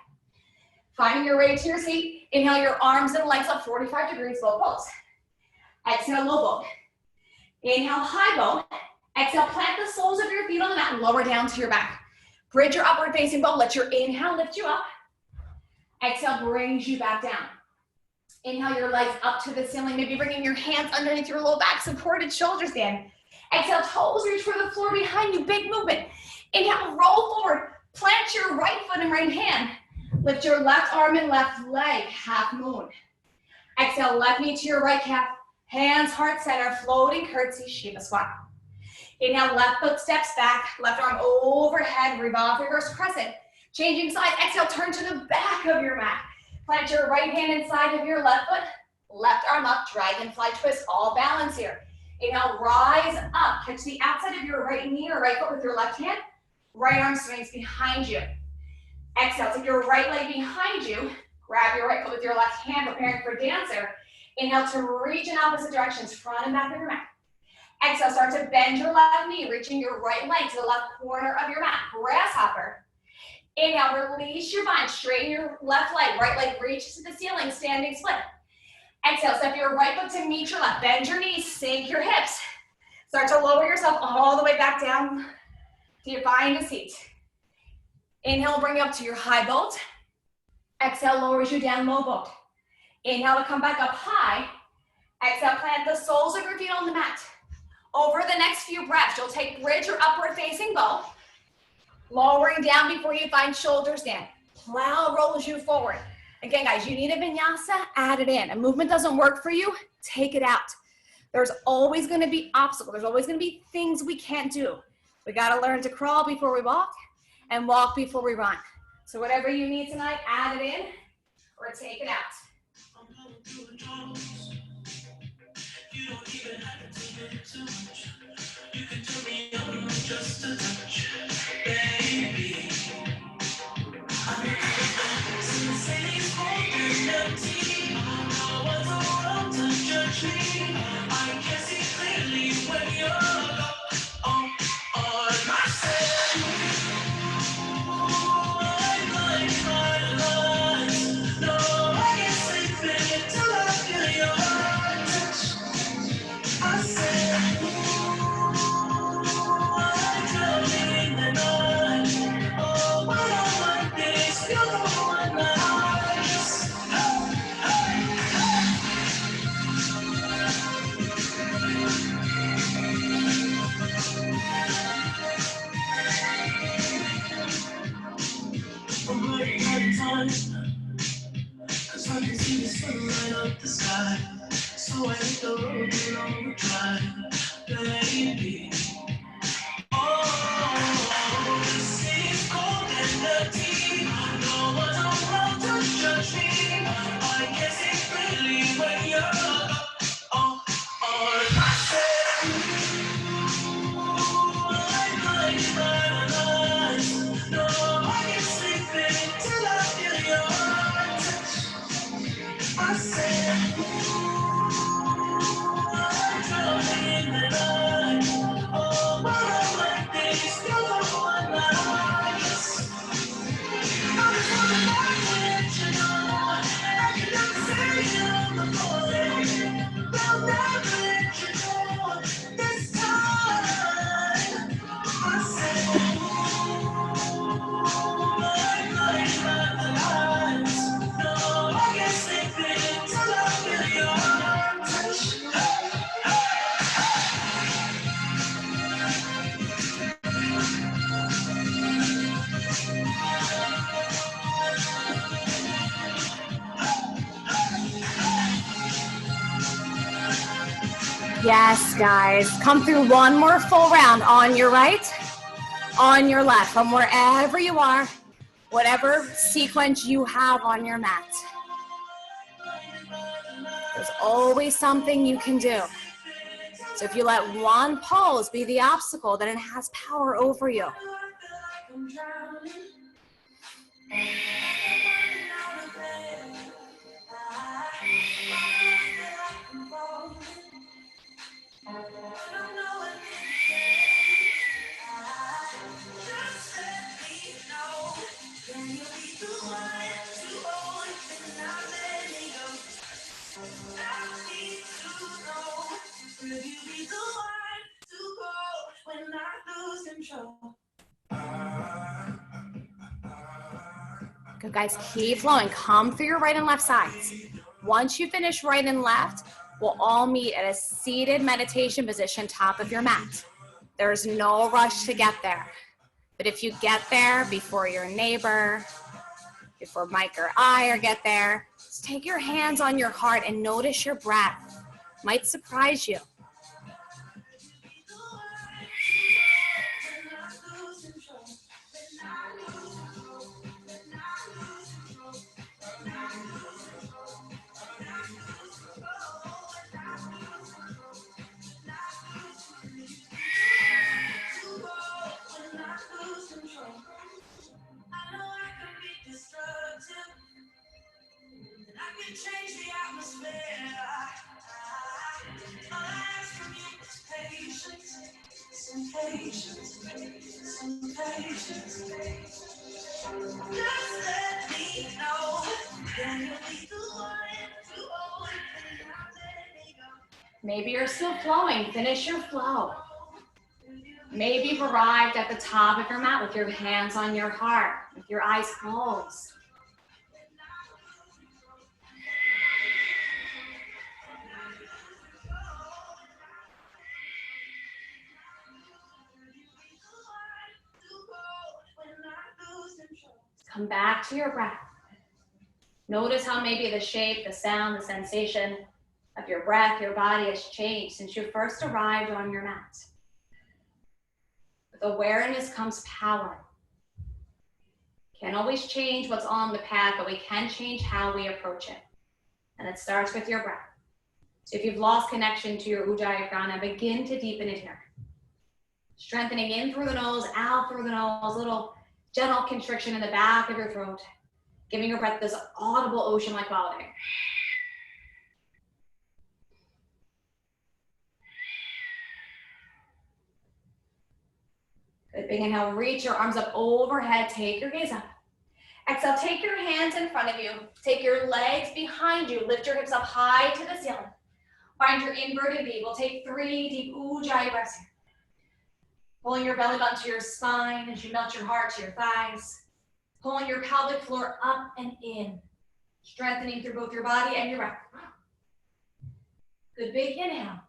Finding your way to your seat. Inhale, your arms and legs up 45 degrees, low pose. Exhale, low boat. Inhale, high boat. Exhale, plant the soles of your feet on the mat and lower down to your back. Bridge your upward facing boat. Let your inhale lift you up. Exhale brings you back down. Inhale your legs up to the ceiling, maybe bringing your hands underneath your low back, supported shoulder stand. Exhale, toes reach for the floor behind you, big movement. Inhale, roll forward, plant your right foot and right hand. Lift your left arm and left leg, half moon. Exhale, left knee to your right calf, hands heart center, floating curtsy, Shiva squat. Inhale, left foot steps back, left arm overhead, revolve reverse crescent. Changing sides, exhale, turn to the back of your mat. Plant your right hand inside of your left foot, left arm up, dragonfly twist, all balance here. Inhale, rise up, catch the outside of your right knee or right foot with your left hand. Right arm swings behind you. Exhale, take your right leg behind you. Grab your right foot with your left hand, preparing for dancer. Inhale to reach in opposite directions, front and back of your mat. Exhale, start to bend your left knee, reaching your right leg to the left corner of your mat, grasshopper. Inhale, release your bind, straighten your left leg, right leg reaches to the ceiling, standing split. Exhale, step your right foot to meet your left, bend your knees, sink your hips. Start to lower yourself all the way back down to find a seat. Inhale, bring you up to your high boat. Exhale, lowers you down, low boat. Inhale to come back up high. Exhale, plant the soles of your feet on the mat. Over the next few breaths, you'll take bridge or upward facing bow. Lowering down before you find shoulder stand. Plow rolls you forward. Again, guys, you need a vinyasa, add it in. A movement doesn't work for you, take it out. There's always gonna be obstacles. There's always gonna be things we can't do. We gotta learn to crawl before we walk and walk before we run. So whatever you need tonight, add it in or take it out. You don't even have to take it too much. You can turn me on just a touch, baby. I'm in the city's cold and empty. No one's around to judge me. I can see clearly when you're on my side. No, I can't sleep until I feel your touch. I said, I'm drowning in the night. Oh, but I like this. You're the one nice. I'm running out of time, 'cause I can see the sunlight up the sky. So I hit the road along the drive, baby. Oh, the city's cold and dirty. No one's around to judge me. I can see clearly when you're on my side. No, I can't sleep until I feel your touch. I said, I'm drowning in the night. Oh, but I like this. You're the one I kiss. I'm just wanna let you know I can never say it on the phone. Yes, guys. Come through one more full round on your right, on your left, from wherever you are, whatever sequence you have on your mat. There's always something you can do. So if you let one pose be the obstacle, then it has power over you. Good, guys, keep flowing. Come through your right and left sides. Once you finish right and left, we'll all meet at a seated meditation position, top of your mat. There's no rush to get there. But if you get there before your neighbor, before Mike or I or get there, just take your hands on your heart and notice your breath. Might surprise you. Maybe you're still flowing. Finish your flow. Maybe you've arrived at the top of your mat with your hands on your heart, with your eyes closed. Come back to your breath. Notice how maybe the shape, the sound, the sensation of your breath, your body has changed since you first arrived on your mat. With awareness comes power. Can't always change what's on the path, but we can change how we approach it. And it starts with your breath. So if you've lost connection to your Ujjayi Prana, begin to deepen it here. Strengthening in through the nose, out through the nose, little gentle constriction in the back of your throat, giving your breath this audible ocean-like quality. Good, big inhale, reach your arms up overhead, take your gaze up. Exhale, take your hands in front of you, take your legs behind you, lift your hips up high to the ceiling. Find your inverted V. We'll take 3 deep Ujjayi breaths here. Pulling your belly button to your spine as you melt your heart to your thighs. Pulling your pelvic floor up and in. Strengthening through both your body and your breath. Good, big inhale.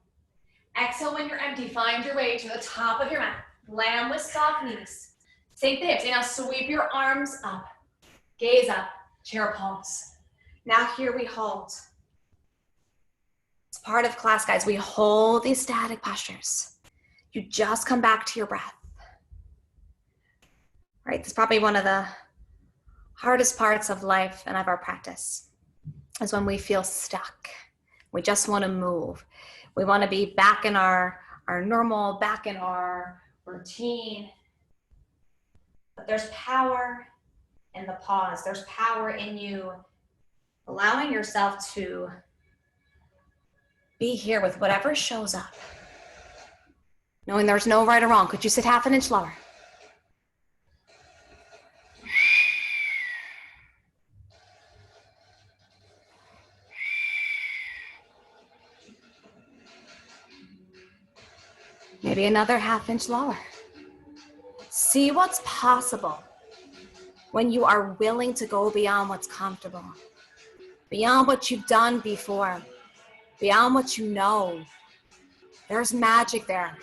Exhale when you're empty. Find your way to the top of your mat. Land with soft knees. Sink the hips. Now sweep your arms up. Gaze up, chair pose. Now here we hold. It's part of class, guys. We hold these static postures. You just come back to your breath. Right, this is probably one of the hardest parts of life and of our practice, is when we feel stuck. We just want to move. We want to be back in our normal, back in our routine. But there's power in the pause. There's power in you allowing yourself to be here with whatever shows up. Knowing there's no right or wrong. Could you sit half an inch lower? Maybe another half inch lower. See what's possible when you are willing to go beyond what's comfortable, beyond what you've done before, beyond what you know. There's magic there.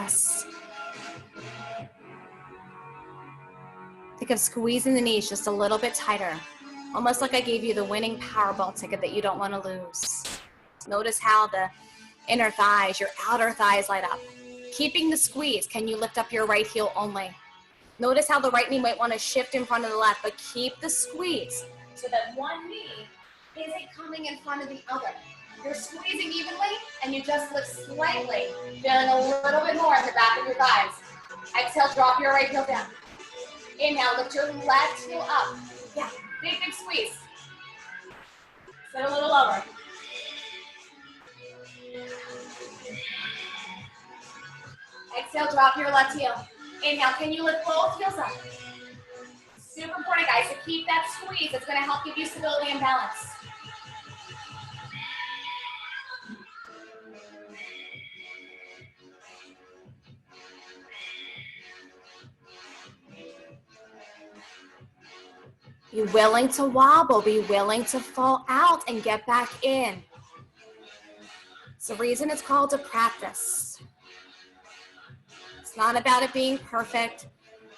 Yes. Think of squeezing the knees just a little bit tighter. Almost like I gave you the winning Powerball ticket that you don't want to lose. Notice how the inner thighs, your outer thighs light up. Keeping the squeeze, can you lift up your right heel only? Notice how the right knee might want to shift in front of the left, but keep the squeeze so that one knee isn't coming in front of the other. You're squeezing evenly and you just lift slightly, feeling a little bit more at the back of your thighs. Exhale, drop your right heel down. Inhale, lift your left heel up. Yeah, big, big squeeze. Sit a little lower. Exhale, drop your left heel. Inhale, can you lift both heels up? Super important, guys, to keep that squeeze. It's going to help give you stability and balance. Be willing to wobble, be willing to fall out and get back in. It's the reason it's called a practice. It's not about it being perfect.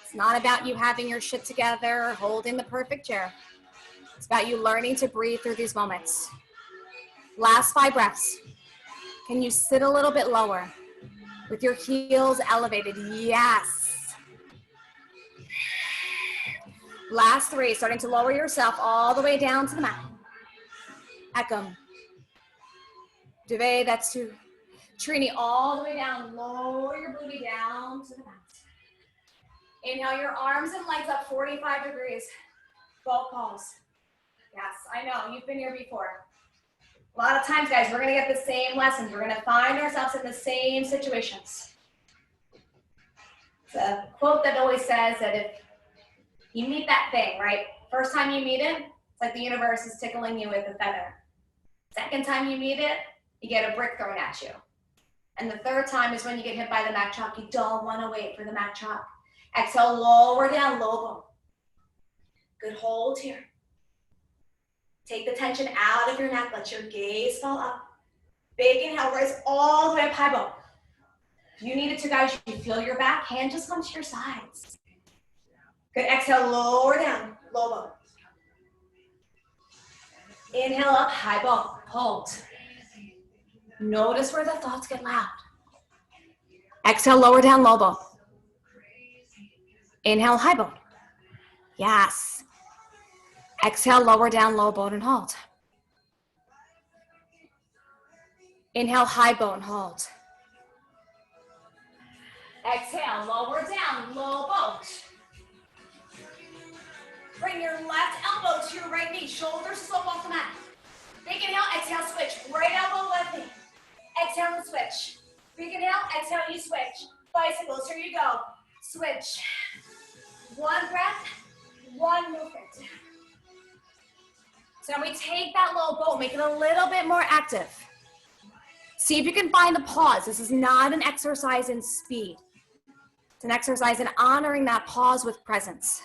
It's not about you having your shit together or holding the perfect chair. It's about you learning to breathe through these moments. Last 5 breaths. Can you sit a little bit lower with your heels elevated? Yes. Last 3, starting to lower yourself all the way down to the mat. Ekam. Duvet, that's 2. Trini, all the way down. Lower your booty down to the mat. Inhale your arms and legs up 45 degrees. Both palms. Yes, I know, you've been here before. A lot of times, guys, we're gonna get the same lessons. We're gonna find ourselves in the same situations. It's a quote that always says that if you meet that thing, right? First time you meet it, it's like the universe is tickling you with a feather. Second time you meet it, you get a brick thrown at you. And the third time is when you get hit by the Mack truck. You don't want to wait for the Mack truck. Exhale, lower down, low bone. Good hold here. Take the tension out of your neck. Let your gaze fall up. Big inhale, rise all the way up, high bone. If you need it to, guys, you feel your back. Hand just comes to your sides. Good, exhale, lower down, low bone. Inhale up, high bone, hold. Notice where the thoughts get loud. Exhale, lower down, low bone. Inhale, high bone. Yes. Exhale, lower down, low bone, and hold. Inhale, high bone, hold. Exhale, lower down, low bone. Bring your left elbow to your right knee. Shoulders slope off the mat. Big inhale, exhale, switch. Right elbow, left knee. Exhale and switch. Big inhale, exhale, you switch. Bicycles, here you go. Switch. 1 breath, 1 movement. So now we take that low boat, make it a little bit more active. See if you can find a pause. This is not an exercise in speed. It's an exercise in honoring that pause with presence.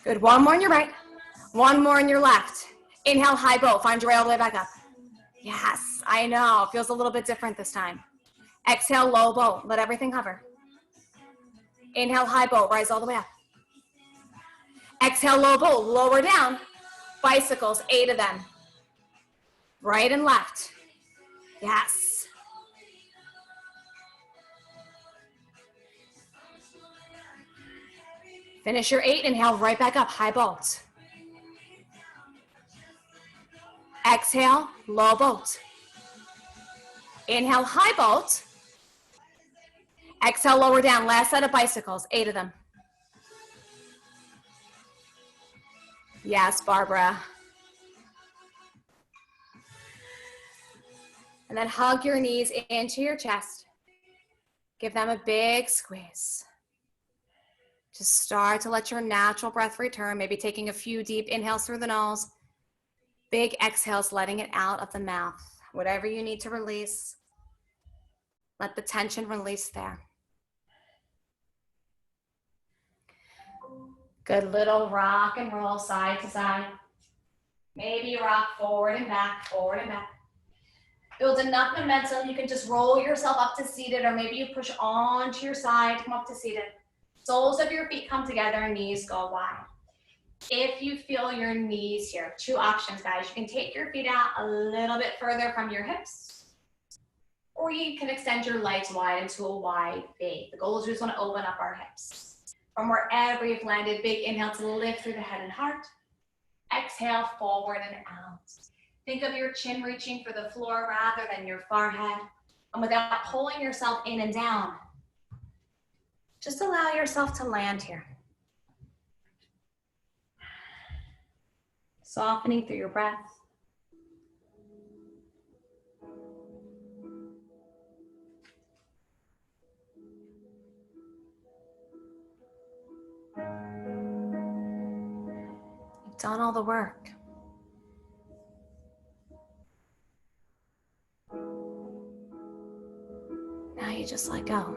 Good, 1 more on your right, 1 more on your left. Inhale, high boat, find your way all the way back up. Yes, I know, feels a little bit different this time. Exhale, low boat, let everything hover. Inhale, high boat, rise all the way up. Exhale, low boat, lower down. Bicycles, 8 of them. Right and left. Yes. Finish your 8, inhale, right back up, high boat. Exhale, low boat. Inhale, high boat. Exhale, lower down, last set of bicycles, 8 of them. Yes, Barbara. And then hug your knees into your chest. Give them a big squeeze. Just start to let your natural breath return, maybe taking a few deep inhales through the nose. Big exhales, letting it out of the mouth. Whatever you need to release, let the tension release there. Good little rock and roll side to side. Maybe rock forward and back, forward and back. Build enough momentum. You can just roll yourself up to seated, or maybe you push onto your side, come up to seated. Soles of your feet come together, knees go wide. If you feel your knees here, 2 options, guys. You can take your feet out a little bit further from your hips, or you can extend your legs wide into a wide V. The goal is we just want to open up our hips. From wherever you've landed, big inhale to lift through the head and heart. Exhale, forward and out. Think of your chin reaching for the floor rather than your forehead. And without pulling yourself in and down, just allow yourself to land here. Softening through your breath. You've done all the work. Now you just let go.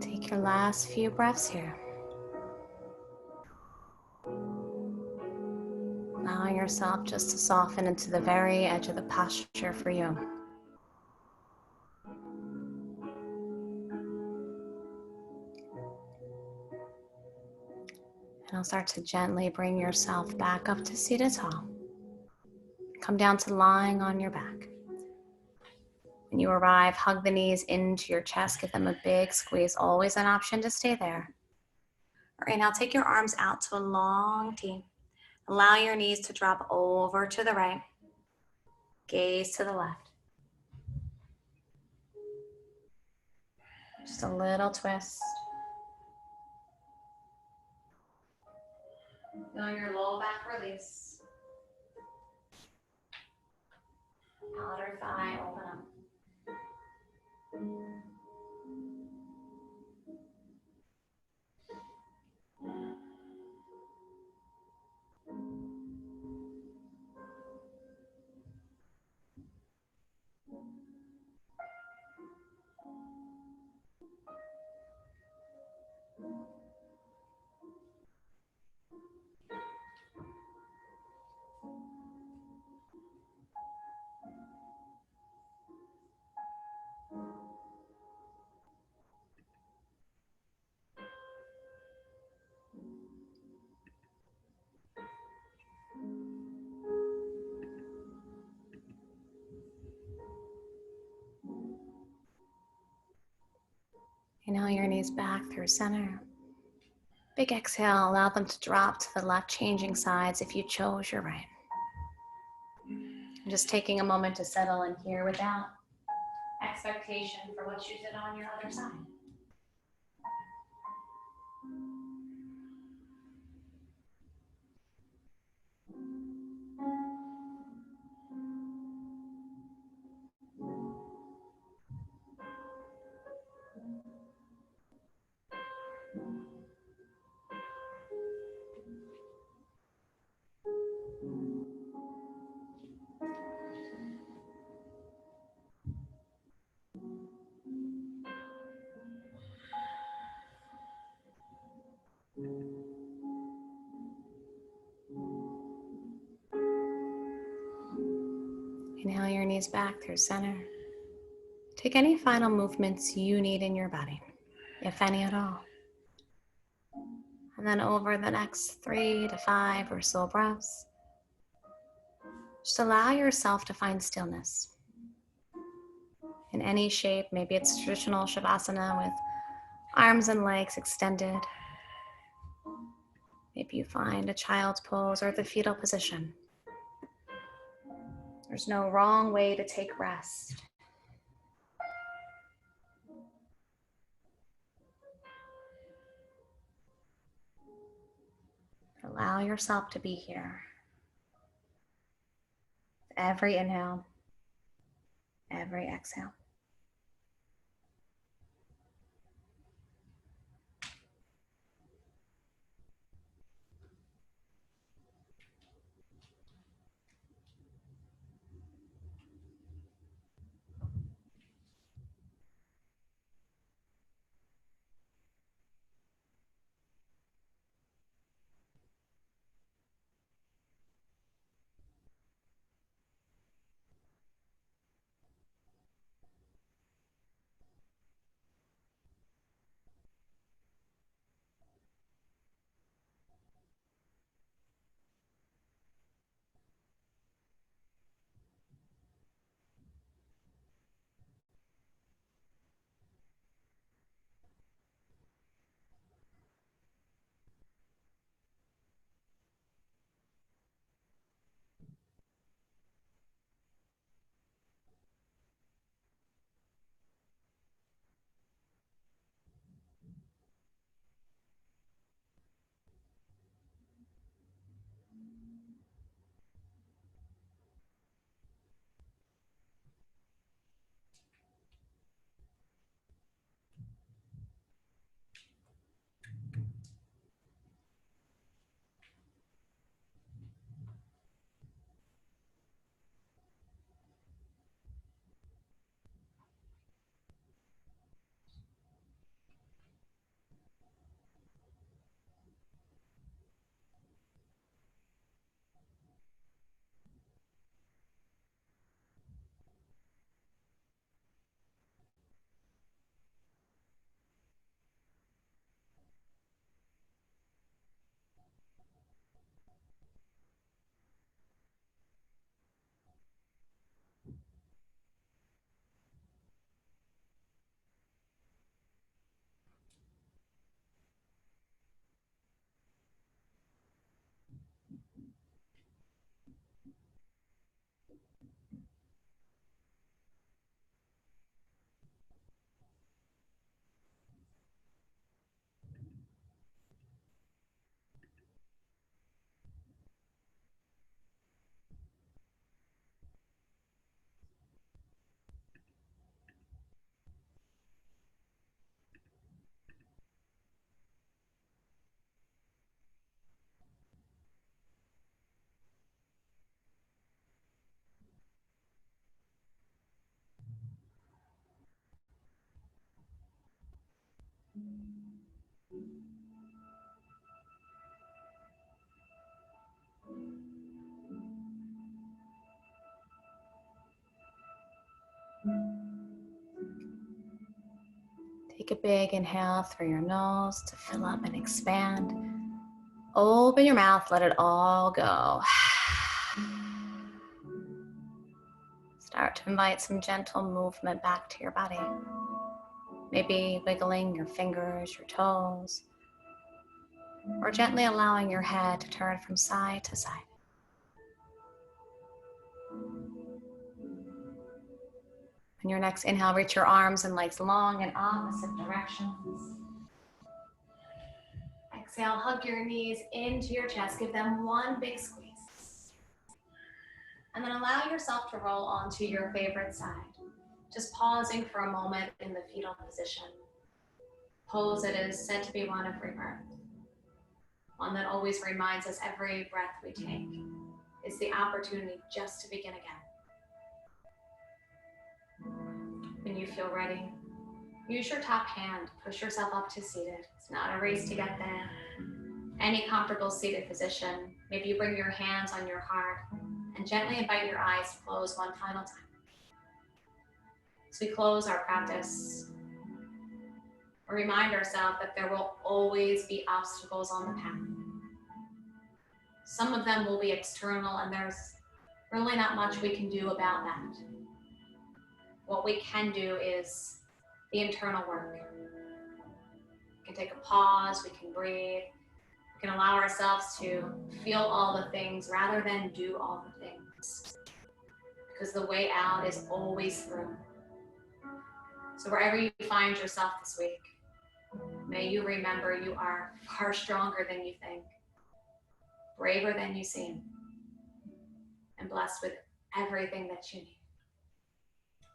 Take your last few breaths here. Allowing yourself just to soften into the very edge of the posture for you. And I'll start to gently bring yourself back up to seated tall. Come down to lying on your back. When you arrive, hug the knees into your chest, give them a big squeeze. Always an option to stay there. All right, now take your arms out to a long T. Allow your knees to drop over to the right. Gaze to the left. Just a little twist. Feel your low back release. Outer thigh open up. Inhale your knees back through center. Big exhale, allow them to drop to the left, changing sides if you chose your right. Just taking a moment to settle in here without expectation for what you did on your other side. Inhale your knees back through center. Take any final movements you need in your body, if any at all. And then over the next 3 to 5 or so breaths, just allow yourself to find stillness in any shape. Maybe it's traditional Shavasana with arms and legs extended. Maybe you find a child's pose or the fetal position. There's no wrong way to take rest. Allow yourself to be here. Every inhale, every exhale. Take a big inhale through your nose to fill up and expand. Open your mouth, let it all go. Start to invite some gentle movement back to your body. Maybe wiggling your fingers, your toes, or gently allowing your head to turn from side to side. On your next inhale, reach your arms and legs long in opposite directions. Exhale, hug your knees into your chest. Give them one big squeeze. And then allow yourself to roll onto your favorite side. Just pausing for a moment in the fetal position. Pose that is said to be one of rebirth. One that always reminds us every breath we take is the opportunity just to begin again. When you feel ready, use your top hand, push yourself up to seated. It's not a race to get there. Any comfortable seated position. Maybe you bring your hands on your heart and gently invite your eyes to close one final time. As we close our practice, we remind ourselves that there will always be obstacles on the path. Some of them will be external, and there's really not much we can do about that. What we can do is the internal work. We can take a pause, we can breathe, we can allow ourselves to feel all the things rather than do all the things. Because the way out is always through. So wherever you find yourself this week, may you remember you are far stronger than you think, braver than you seem, and blessed with everything that you need.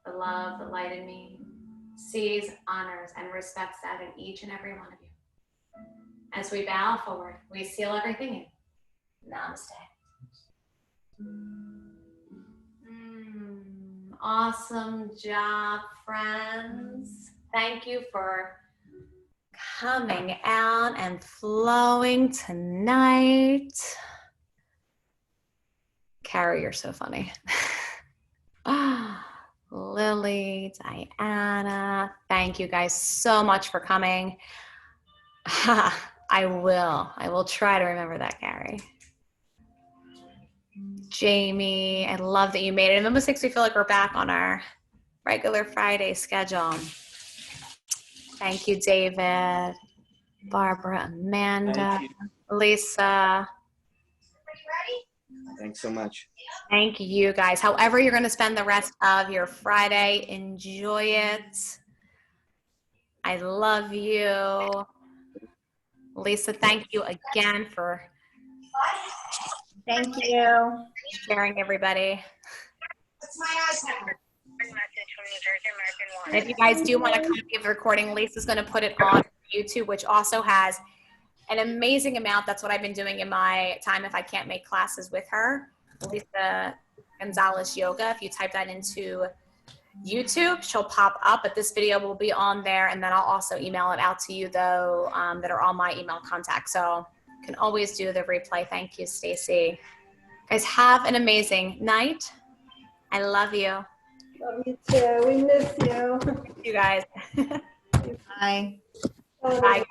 The love, the light in me sees, honors, and respects that in each and every one of you. As we bow forward, we seal everything in. Namaste. Awesome job, friends. Thank you for coming out and flowing tonight. Carrie, you're so funny. Lily, Diana, thank you guys so much for coming. I will try to remember that, Carrie. Jamie, I love that you made it. It almost makes me feel like we're back on our regular Friday schedule. Thank you, David, Barbara, Amanda, Lisa. Thanks so much. Thank you, guys. However you're going to spend the rest of your Friday, enjoy it. I love you. Lisa, thank you again for sharing, everybody. And if you guys do want a copy of the recording, Lisa's going to put it on YouTube, which also has an amazing amount. That's what I've been doing in my time if I can't make classes with her. Lisa Gonzalez Yoga. If you type that into YouTube, she'll pop up, but this video will be on there, and then I'll also email it out to you, though, that are all my email contacts. So you can always do the replay. Thank you, Stacy. Guys, have an amazing night. I love you. Love you too. We miss you. You guys. Bye. Bye.